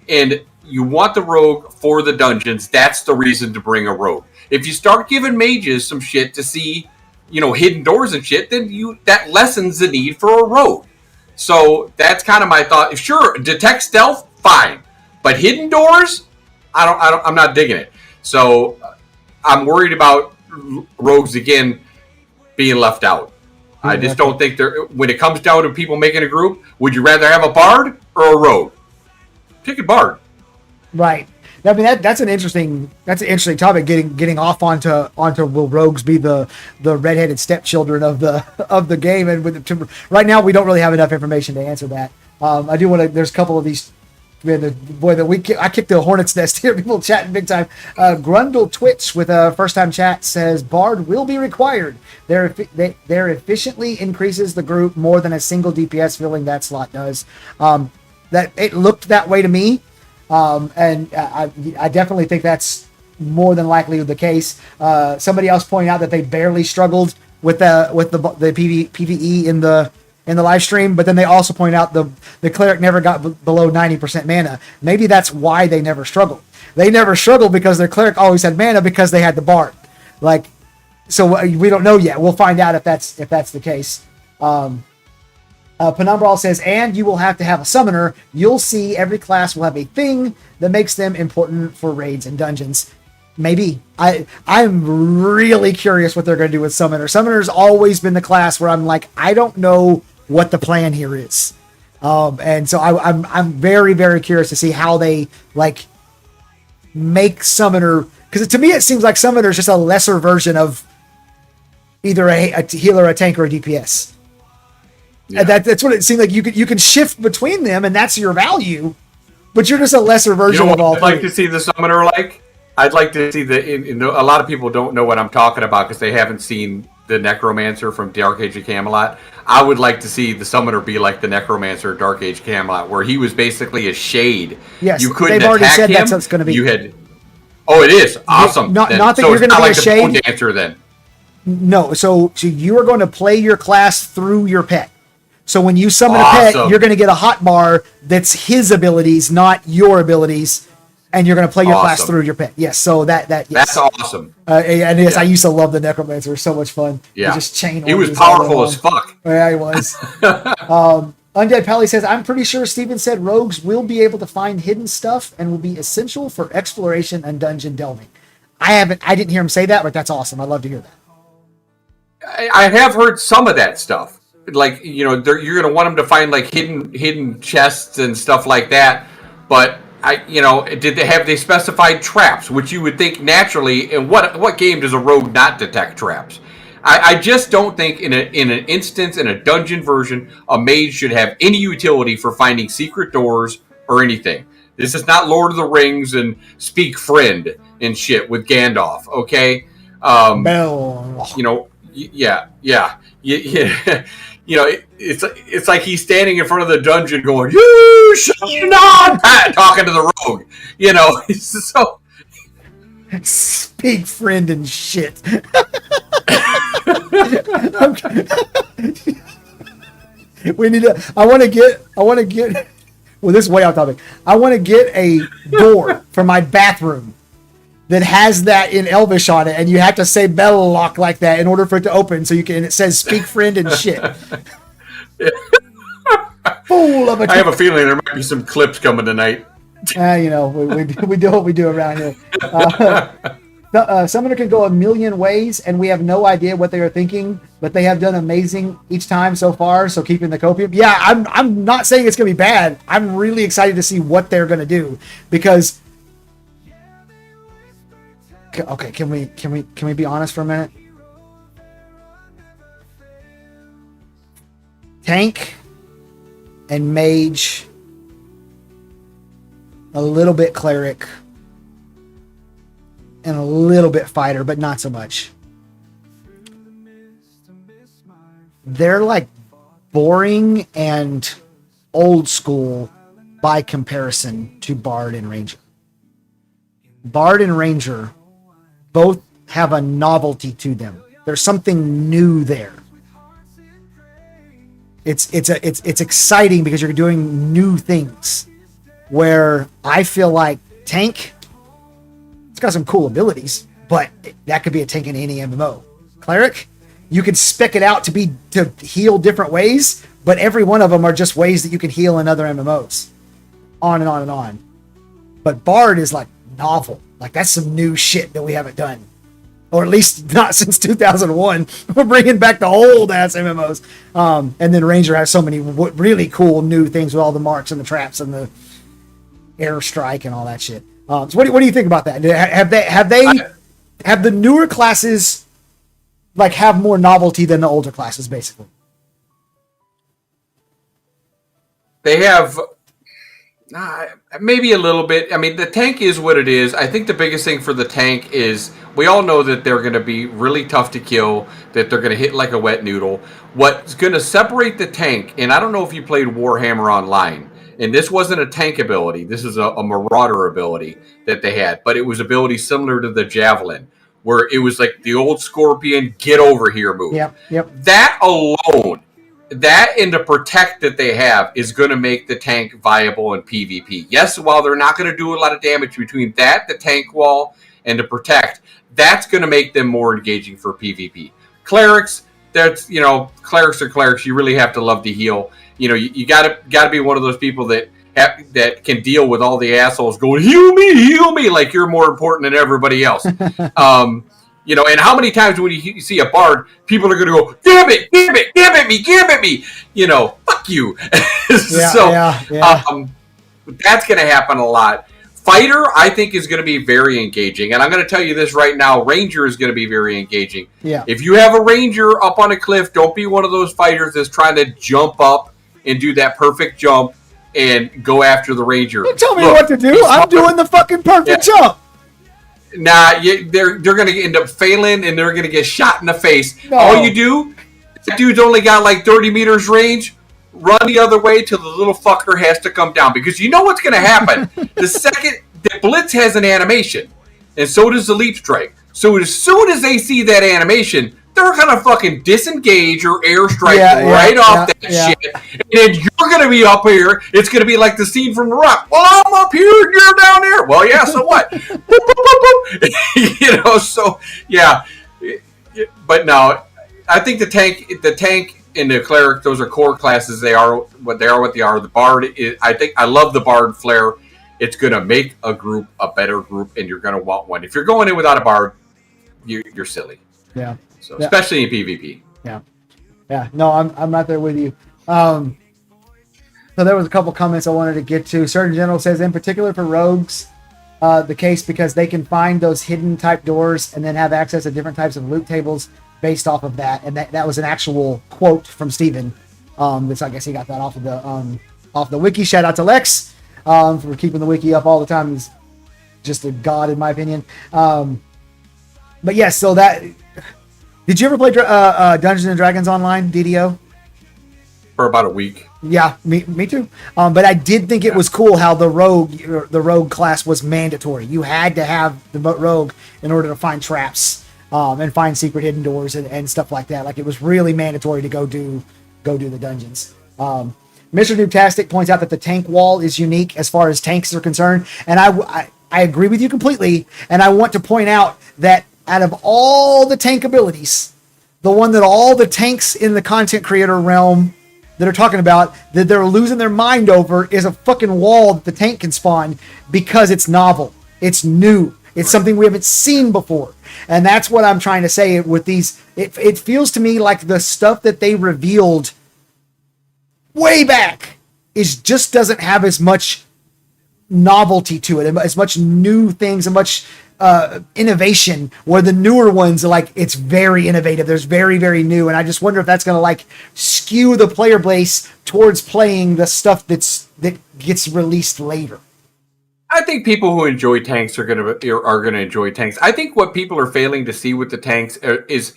And you want the rogue for the dungeons. That's the reason to bring a rogue. If you start giving mages some shit to see, hidden doors and shit, then that lessens the need for a rogue. So that's kind of my thought. Sure, detect stealth, fine. But hidden doors, I'm not digging it. So I'm worried about rogues again being left out. I just don't think when it comes down to people making a group, would you rather have a Bard or a rogue? Pick a Bard. Right. I mean that's an interesting topic. Getting off onto will rogues be the redheaded stepchildren of the game? And right now we don't really have enough information to answer that. I do want to. There's a couple of these Man, I kicked the hornet's nest here. People chatting big time. Grundle Twitch with a first time chat says Bard will be required. There efficiently increases the group more than a single DPS filling that slot does. That it looked that way to me, and I definitely think that's more than likely the case. Somebody else pointed out that they barely struggled with the PvE in the live stream, but then they also point out the cleric never got below 90% mana. Maybe that's why they never struggled. They never struggled because their cleric always had mana because they had the bard. Like, so we don't know yet. We'll find out if that's the case. Penumbral says, and you will have to have a summoner. You'll see every class will have a thing that makes them important for raids and dungeons. Maybe. I'm really curious what they're going to do with summoner. Summoner's always been the class where I'm like, I don't know what the plan here is. And so I'm very, very curious to see how they like make summoner, because to me it seems like summoner is just a lesser version of either a healer, a tank, or a DPS. Yeah. And that's what it seemed like. You can shift between them, and that's your value, but you're just a lesser version of all I'd like to see the summoner like. I'd like to see a lot of people don't know what I'm talking about because they haven't seen the Necromancer from Dark Age of Camelot. I would like to see the summoner be like the Necromancer of Dark Age Camelot, where he was basically a shade. Yes, you couldn't they've already attack said him. That's what it's going to be. You had. Oh, it is awesome. Not that you're going to be like a shade. The dancer then. No, so you are going to play your class through your pet. So when you summon a pet, you're going to get a hotbar that's his abilities, not your abilities, and you're going to play your class through your pet. Yes, so yes. That's awesome. And yes, I used to love the Necromancer. It was so much fun. Yeah, just chain. He was powerful as fuck. Yeah, he was. Undead Pally says, I'm pretty sure Steven said rogues will be able to find hidden stuff and will be essential for exploration and dungeon delving. I didn't hear him say that, but that's awesome. I'd love to hear that. I have heard some of that stuff. Like, you're going to want them to find like hidden chests and stuff like that. But did they specified traps, which you would think naturally? In what game does a rogue not detect traps? I just don't think in an instance in a dungeon version a mage should have any utility for finding secret doors or anything. This is not Lord of the Rings and Speak Friend and shit with Gandalf. Okay. It's like he's standing in front of the dungeon going, "You shall not," talking to the rogue. It's so Speak Friend and shit. We need to. I want to get. Well, this is way off topic. I want to get a door for my bathroom that has that in Elvish on it, and you have to say Belloc like that in order for it to open. So it says "Speak Friend" and shit. Fool of a. I have a feeling there might be some clips coming tonight. We do what we do around here. Summoner can go a million ways, and we have no idea what they are thinking, but they have done amazing each time so far. So keeping the copium. Yeah, I'm not saying it's going to be bad. I'm really excited to see what they're going to do because. Okay, can we be honest for a minute? Tank and mage, a little bit cleric, and a little bit fighter, but not so much. They're like boring and old school by comparison to Bard and Ranger. Bard and Ranger both have a novelty to them. There's something new there. It's exciting because you're doing new things. Where I feel like Tank, it's got some cool abilities, but that could be a tank in any MMO. Cleric, you could spec it out to heal different ways, but every one of them are just ways that you can heal in other MMOs. On and on and on. But Bard is like novel. Like that's some new shit that we haven't done. Or at least not since 2001. We're bringing back the old ass MMOs. And then Ranger has so many really cool new things with all the marks and the traps and the airstrike and all that shit. So what do you think about that? Have the newer classes like have more novelty than the older classes, basically? They have Maybe a little bit. I mean, the tank is what it is. I think the biggest thing for the tank is we all know that they're going to be really tough to kill, that they're going to hit like a wet noodle. What's going to separate the tank, and I don't know if you played Warhammer Online, and this wasn't a tank ability. This is a marauder ability that they had, but it was ability similar to the Javelin, where it was like the old Scorpion, get over here move. Yep. That alone, that and the protect that they have is going to make the tank viable in PvP. Yes, while they're not going to do a lot of damage between that, the tank wall, and the protect, that's going to make them more engaging for PvP. Clerics, that's, clerics are clerics. You really have to love to heal. You gotta be one of those people that can deal with all the assholes going, heal me, like you're more important than everybody else. And how many times when you see a bard, people are going to go, damn it, give it me. Fuck you. That's going to happen a lot. Fighter, I think, is going to be very engaging. And I'm going to tell you this right now, Ranger is going to be very engaging. Yeah. If you have a Ranger up on a cliff, don't be one of those fighters that's trying to jump up and do that perfect jump and go after the Ranger. Don't tell me what to do. I'm doing the fucking perfect jump. Nah, they're going to end up failing, and they're going to get shot in the face. No. All you do, that dude's only got like 30 meters range, run the other way till the little fucker has to come down. Because you know what's going to happen. The second, the Blitz has an animation, and so does the Leap Strike. So as soon as they see that animation, they're going to fucking disengage or airstrike off that shit. And then you're going to be up here. It's going to be like the scene from The Rock. Well, I'm up here and you're down there. Well, yeah, so what? Boop, boop, boop, boop. So, yeah. But no, I think the tank and the cleric, those are core classes. They are what they are. The bard is, I love the bard flair. It's going to make a group a better group, and you're going to want one. If you're going in without a bard, you're silly. Yeah. So especially in PvP. Yeah. No, I'm right there with you. So there was a couple comments I wanted to get to. Surgeon General says, in particular for rogues, the case because they can find those hidden type doors and then have access to different types of loot tables based off of that. And that was an actual quote from Steven. Which I guess he got that off the wiki. Shout out to Lex for keeping the wiki up all the time. He's just a god in my opinion. But yes, so that. Did you ever play Dungeons and Dragons Online, DDO? For about a week. Yeah, me too. But I did think it was cool how the rogue class was mandatory. You had to have the rogue in order to find traps and find secret hidden doors and stuff like that. Like it was really mandatory to go do the dungeons. Mr. Noobtastic points out that the tank wall is unique as far as tanks are concerned, and I agree with you completely. And I want to point out that out of all the tank abilities, the one that all the tanks in the content creator realm that are talking about that they're losing their mind over is a fucking wall that the tank can spawn because it's novel. It's new. It's something we haven't seen before. And that's what I'm trying to say with these. It feels to me like the stuff that they revealed way back just doesn't have as much novelty to it, as much new things, and much innovation, where the newer ones, like, it's very innovative. There's very, very new. And I just wonder if that's going to like skew the player base towards playing the stuff that gets released later. I think people who enjoy tanks are gonna enjoy tanks. I think what people are failing to see with the tanks is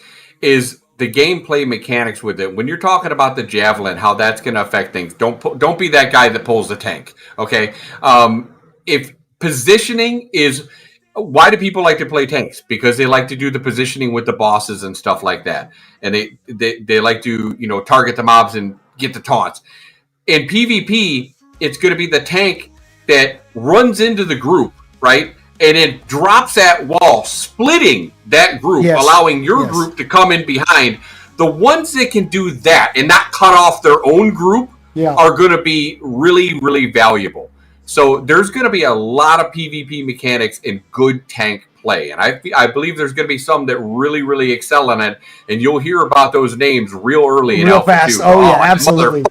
the gameplay mechanics with it. When you're talking about the Javelin, how that's going to affect things, don't be that guy that pulls the tank. Okay, if positioning is. Why do people like to play tanks? Because they like to do the positioning with the bosses and stuff like that. And they like to, target the mobs and get the taunts. In PvP, it's going to be the tank that runs into the group, right? And it drops that wall, splitting that group, allowing your group to come in behind. The ones that can do that and not cut off their own group are going to be really, really valuable. So there's going to be a lot of PvP mechanics in good tank play. And I believe there's going to be some that really, really excel in it. And you'll hear about those names real early. Real fast. Oh, yeah, absolutely.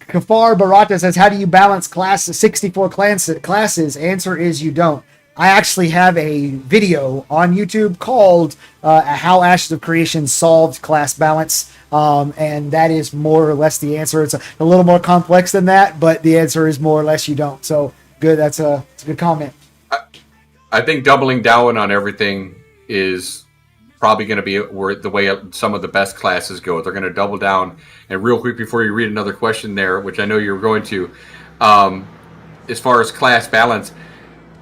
Kafar Barata says, how do you balance 64 classes? Answer is you don't. I actually have a video on YouTube called How Ashes of Creation Solved Class Balance. And that is more or less the answer. It's a little more complex than that, but the answer is more or less you don't. So good. It's a good comment. I think doubling down on everything is probably going to be the way some of the best classes go. They're going to double down. And real quick, before you read another question there, which I know you're going to, as far as class balance,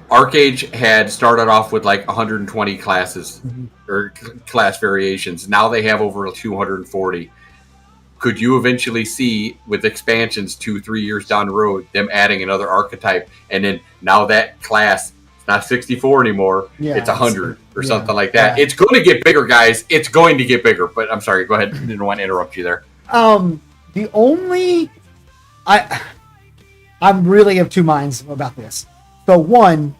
Arcage had started off with like 120 classes or class variations. Now they have over 240. Could you eventually see, with expansions 2-3 years down the road, them adding another archetype, and then now that class it's not 64 anymore, it's 100 or something like that? It's going to get bigger, guys. It's going to get bigger. But I'm sorry, go ahead. I didn't want to interrupt you there. The only I'm really of two minds about this. So one,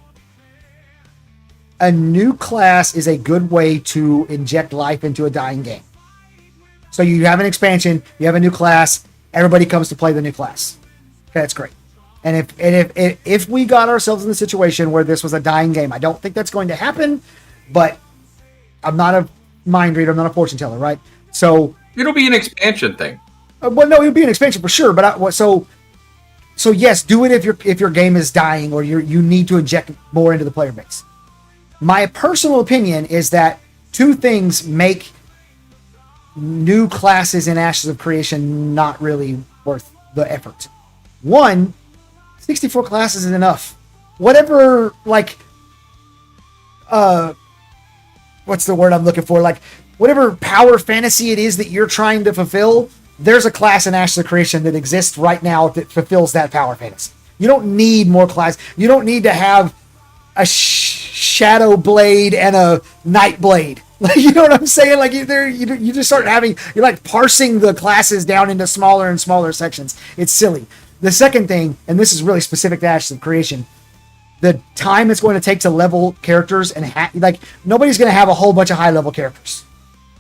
a new class is a good way to inject life into a dying game. So you have an expansion, you have a new class, everybody comes to play the new class. Okay, that's great. And if we got ourselves in the situation where this was a dying game, I don't think that's going to happen, but I'm not a mind reader, I'm not a fortune teller, right? So it'll be an expansion thing. Well, no, it would be an expansion for sure, but so yes, do it if your game is dying or you need to inject more into the player base. My personal opinion is that two things make new classes in Ashes of Creation not really worth the effort. One, 64 classes is enough. Whatever, like, what's the word I'm looking for? Like, whatever power fantasy it is that you're trying to fulfill, there's a class in Ashes of Creation that exists right now that fulfills that power fantasy. You don't need more class. You don't need to have a Shadow Blade and a Night Blade. Like, you know what I'm saying? Like, you just start having, you're like parsing the classes down into smaller and smaller sections. It's silly. The second thing, and this is really specific to Ashes of Creation, the time it's going to take to level characters and like nobody's going to have a whole bunch of high level characters,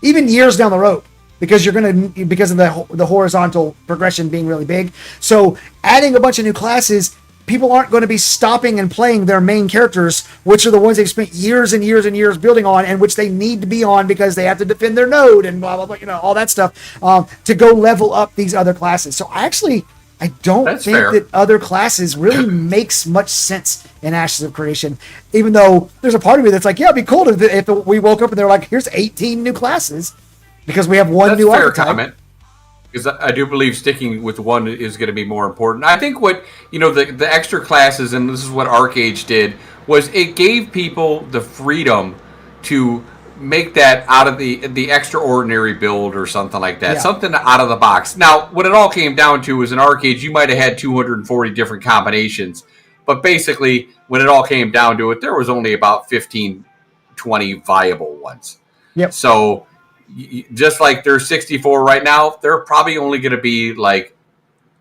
even years down the road, because because of the horizontal progression being really big. So adding a bunch of new classes, people aren't going to be stopping and playing their main characters, which are the ones they've spent years and years and years building on, and which they need to be on because they have to defend their node and blah, blah, blah, all that stuff, to go level up these other classes. So I don't think that other classes really makes much sense in Ashes of Creation, even though there's a part of me that's like, yeah, it'd be cool if we woke up and they're like, here's 18 new classes because we have one new archetype. Comment. Because I do believe sticking with one is going to be more important. I think what, the extra classes, and this is what Arcage did, was it gave people the freedom to make that out of the extraordinary build or something like that, something out of the box. Now, what it all came down to was in Arcage, you might have had 240 different combinations, but basically, when it all came down to it, there was only about 15, 20 viable ones. Yep. So just like there's 64 right now, there are probably only going to be like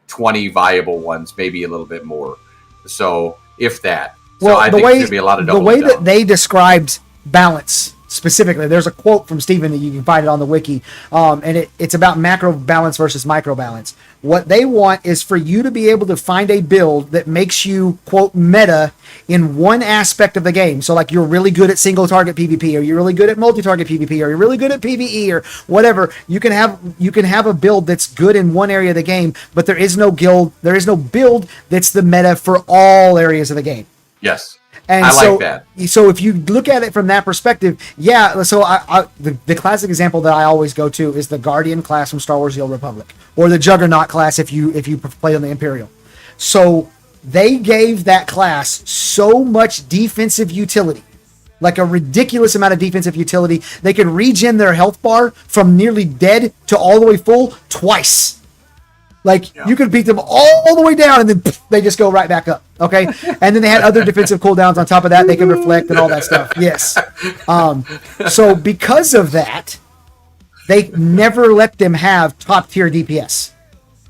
20 viable ones, maybe a little bit more. So if that. Well, so I think there's going to be a lot of the way that they described balance specifically, there's a quote from Steven that you can find it on the wiki, and it's about macro balance versus micro balance. What they want is for you to be able to find a build that makes you, quote, meta in one aspect of the game. So like you're really good at single target PvP, or you're really good at multi-target PvP, or you're really good at PvE, or whatever. You can have a build that's good in one area of the game, but there is no build that's the meta for all areas of the game. Yes. And I like that. So if you look at it from that perspective, yeah. So the classic example that I always go to is the Guardian class from Star Wars: The Old Republic, or the Juggernaut class if you play on the Imperial. So they gave that class so much defensive utility, like a ridiculous amount of defensive utility. They could regen their health bar from nearly dead to all the way full twice. Like, you could beat them all the way down, and then they just go right back up, okay? And then they had other defensive cooldowns on top of that. They could reflect and all that stuff, yes. So because of that, they never let them have top-tier DPS.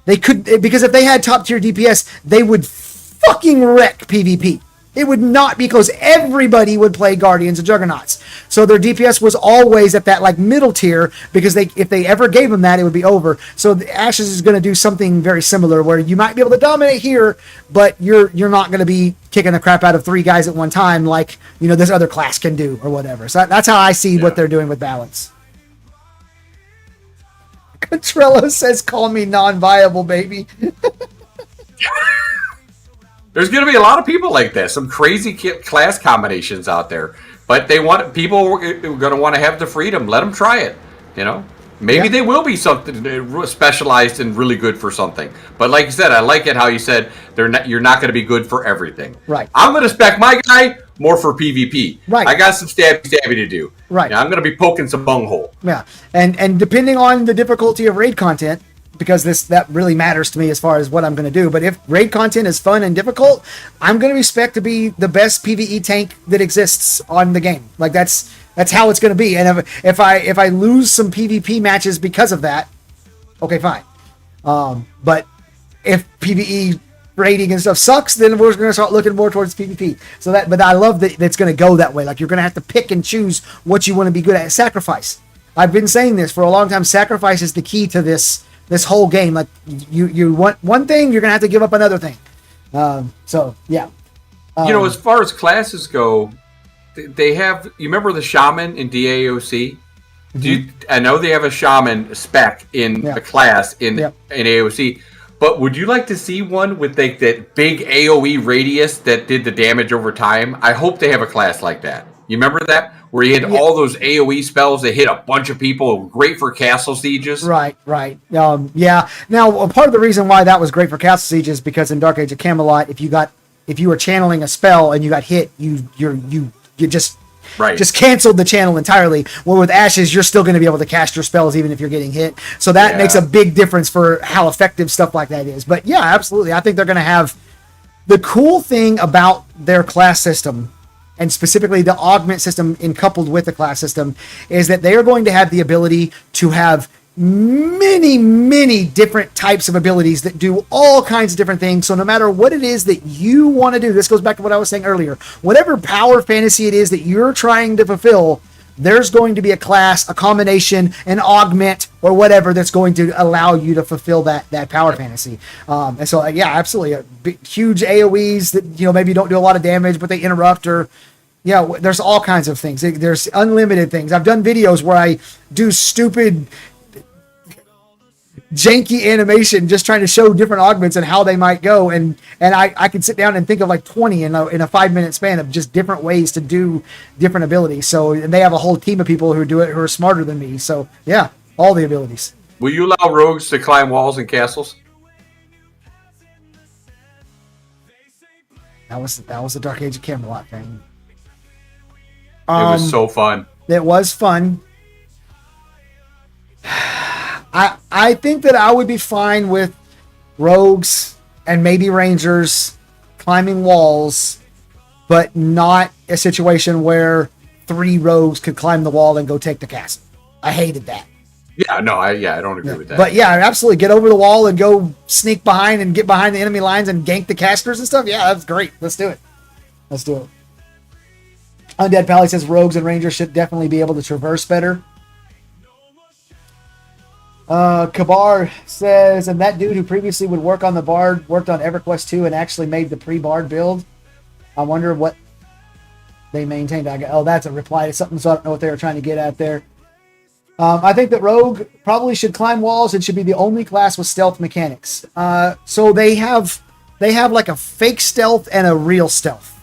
They could, because if they had top-tier DPS, they would fucking wreck PvP. It would not be close. Everybody would play Guardians and Juggernauts. So their DPS was always at that like middle tier, because if they ever gave them that, it would be over. So the Ashes is going to do something very similar where you might be able to dominate here, but you're not going to be kicking the crap out of 3 guys at one time, like, you know, this other class can do or whatever. So that's how I see what they're doing with balance. Contrello says, call me non-viable, baby. There's going to be a lot of people like that. Some crazy class combinations out there. But people are going to want to have the freedom. Let them try it, you know? Maybe they will be something specialized and really good for something. But like you said, I like it how you said you're not going to be good for everything. Right. I'm going to spec my guy more for PvP. Right. I got some stabby to do. Right. You know, I'm going to be poking some bunghole. Yeah. And depending on the difficulty of raid content, because that really matters to me as far as what I'm going to do. But if raid content is fun and difficult, I'm going to expect to be the best PvE tank that exists on the game. Like that's how it's going to be. And if I lose some PvP matches because of that, okay, fine. But if PvE raiding and stuff sucks, then we're going to start looking more towards PvP. But I love that it's going to go that way. Like you're going to have to pick and choose what you want to be good at. Sacrifice. I've been saying this for a long time. Sacrifice is the key to this whole game. Like you want one thing, you're going to have to give up another thing. So yeah. You know, as far as classes go, they have, you remember the shaman in DAOC? I know they have a shaman spec in a class in AOC, but would you like to see one with like that big AoE radius that did the damage over time? I hope they have a class like that. You remember that? Where you had all those AoE spells that hit a bunch of people, great for castle sieges. Right. Yeah. Now, part of the reason why that was great for castle sieges is because in Dark Age of Camelot, if you were channeling a spell and you got hit, you just canceled the channel entirely. Well, with Ashes, you're still going to be able to cast your spells even if you're getting hit. So that makes a big difference for how effective stuff like that is. But yeah, absolutely. I think they're going to have the cool thing about their class system, and specifically the augment system coupled with the class system, is that they are going to have the ability to have many different types of abilities that do all kinds of different things. So no matter what it is that you want to do, this goes back to what I was saying earlier, whatever power fantasy it is that you're trying to fulfill, there's going to be a class, a combination, an augment, or whatever that's going to allow you to fulfill that power fantasy. And so, yeah, absolutely. Huge AoEs that, you know, maybe don't do a lot of damage, but they interrupt, or, there's all kinds of things. There's unlimited things. I've done videos where I do stupid, janky animation just trying to show different augments and how they might go, and I can sit down and think of like 20 in a 5-minute span of just different ways to do different abilities. So, and they have a whole team of people who do it who are smarter than me. So yeah, all the abilities. Will you allow rogues to climb walls and castles? That was the Dark Age of Camelot thing. It was so fun. It was fun. I think that I would be fine with rogues and maybe rangers climbing walls, but not a situation where 3 rogues could climb the wall and go take the castle. I hated that. Yeah, no, I don't agree with that. But yeah, absolutely. Get over the wall and go sneak behind and get behind the enemy lines and gank the casters and stuff. Yeah, that's great. Let's do it. Undead Pally says rogues and rangers should definitely be able to traverse better. Kabar says, and that dude who previously would work on the Bard worked on EverQuest 2 and actually made the pre-Bard build. I wonder what they maintained. That's a reply to something, so I don't know what they were trying to get at there. I think that Rogue probably should climb walls and should be the only class with stealth mechanics. So they have like a fake stealth and a real stealth.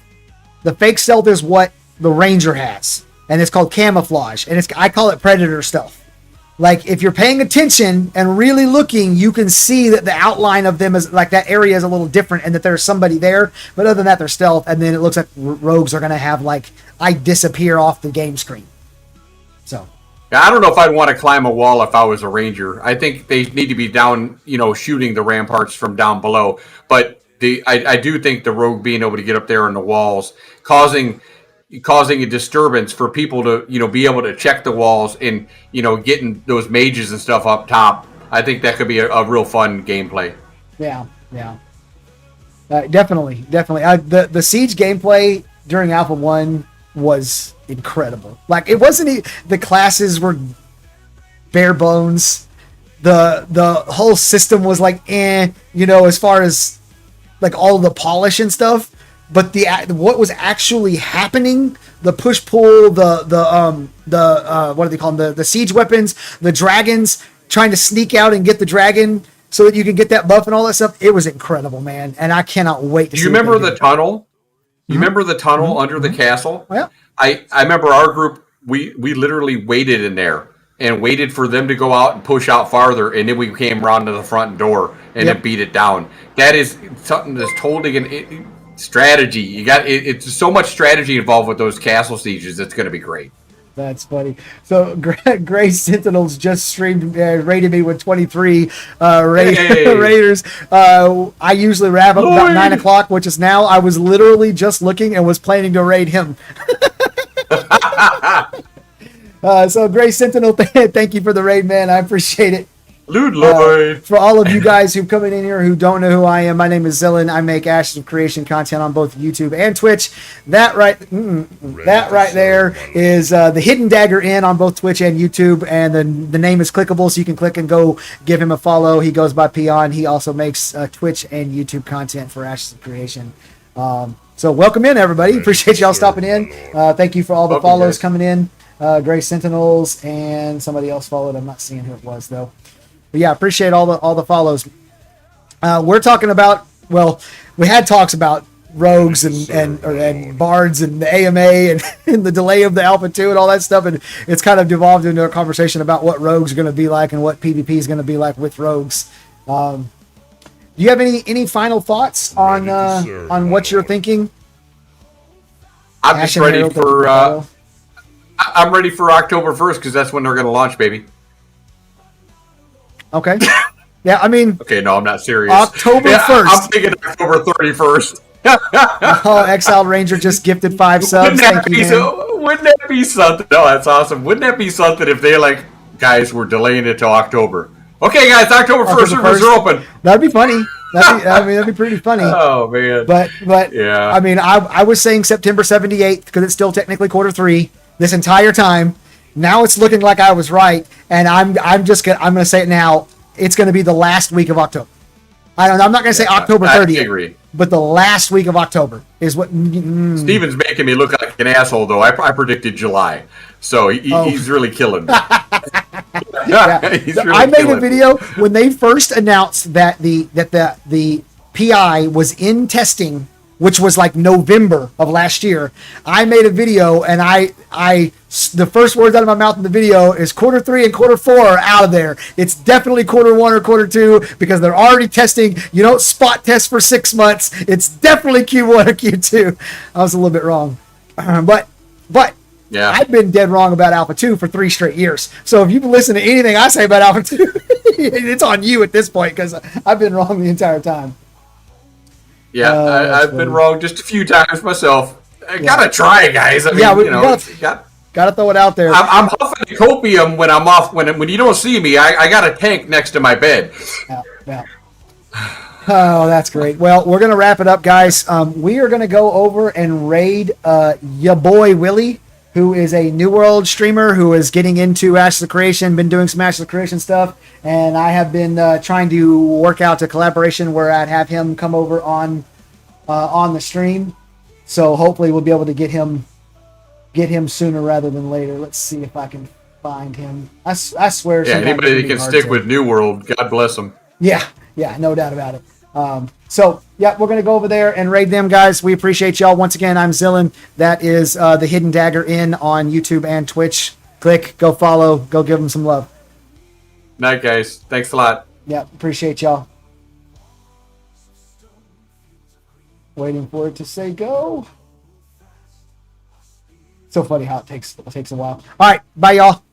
The fake stealth is what the Ranger has, and it's called camouflage, and I call it Predator stealth. Like, if you're paying attention and really looking, you can see that the outline of them is like that area is a little different and that there's somebody there. But other than that, they're stealth. And then it looks like rogues are going to have like, I disappear off the game screen. So. Yeah, I don't know if I'd want to climb a wall if I was a ranger. I think they need to be down, shooting the ramparts from down below. But I do think the rogue being able to get up there on the walls, causing a disturbance for people to, be able to check the walls and, getting those mages and stuff up top. I think that could be a real fun gameplay. Yeah. Definitely. The Siege gameplay during Alpha 1 was incredible. Like, it wasn't, the classes were bare bones. The whole system was like, as far as like all the polish and stuff. but what was actually happening, the push pull, the what do they call them, the siege weapons, the dragons, trying to sneak out and get the dragon so that you can get that buff and all that stuff. It was incredible, man, and I cannot wait to see. Do you remember the tunnel? You Mm-hmm. remember the tunnel under the castle? Yeah. I remember our group, we literally waited in there and waited for them to go out and push out farther, and then we came around to the front door and then beat it down. That is something that's totally strategy. You got it's so much strategy involved with those castle sieges. It's going to be great. That's funny. So Gray Sentinels just streamed, rated me with 23 Raiders. I usually wrap up about 9 o'clock, which is now. I was literally just looking and was planning to raid him. So Gray Sentinel, thank you for the raid, man. I appreciate it. Lloyd. For all of you guys who coming in here who don't know who I am, my name is Zillin. I make Ashes of Creation content on both YouTube and Twitch. That right there is the Hidden Dagger Inn on both Twitch and YouTube, and the name is clickable, so you can click and go give him a follow. He goes by Peon. He also makes Twitch and YouTube content for Ashes of Creation. So welcome in, everybody. Appreciate y'all stopping in. Thank you for all the follows coming in. Gray Sentinels and somebody else followed. I'm not seeing who it was though. But yeah, appreciate all the follows. We're talking about, well, we had talks about rogues and bards and the AMA and the delay of the Alpha 2 and all that stuff, and it's kind of devolved into a conversation about what rogues are going to be like and what PvP is going to be like with rogues. Do you have any final thoughts on what you're thinking? I'm just ready for I'm ready for October 1st because that's when they're going to launch, baby. Okay. Yeah, I mean... Okay, no, I'm not serious. October 1st. I'm thinking October 31st. Oh, Exiled Ranger just gifted 5 subs. Thank you, man. Wouldn't that be something? No, that's awesome. Wouldn't that be something if they guys, we're delaying it till October. Okay, guys, October 1st, servers are open. That'd be funny. That'd be pretty funny. Oh, man. But yeah. I mean, I was saying September 78th because it's still technically Q3 this entire time. Now it's looking like I was right, and I'm going to say it now. It's going to be the last week of October. I'm not going to say October 30th. I agree. But the last week of October is what. Steven's making me look like an asshole, though. I predicted July, so he's really killing me. I made a video when they first announced that the PI was in testing, which was like November of last year. I made a video, and the first words out of my mouth in the video is Q3 and Q4 are out of there. It's definitely Q1 or Q2 because they're already testing. You don't spot test for 6 months. It's definitely Q1 or Q2. I was a little bit wrong, but yeah, I've been dead wrong about Alpha 2 for 3 straight years. So if you've listened to anything I say about Alpha 2, it's on you at this point because I've been wrong the entire time. Yeah, I've been wrong just a few times myself. I gotta try, guys. I mean, gotta throw it out there. I'm huffing the copium when I'm off. When you don't see me, I got a tank next to my bed. Yeah. Oh, that's great. Well, we're gonna wrap it up, guys. We are gonna go over and raid ya boy Willie, who is a New World streamer who is getting into Ashes of Creation, been doing some Ashes of Creation stuff, and I have been trying to work out a collaboration where I'd have him come over on the stream. So hopefully we'll be able to get him sooner rather than later. Let's see if I can find him. I swear. Yeah, anybody that can stick with New World, God bless them. Yeah, no doubt about it. So, yeah, we're going to go over there and raid them, guys. We appreciate y'all. Once again, I'm Zillin. That is the Hidden Dagger Inn on YouTube and Twitch. Click, go follow, go give them some love. Night, guys. Thanks a lot. Yeah, appreciate y'all. Waiting for it to say go. So funny how it takes a while. All right, bye, y'all.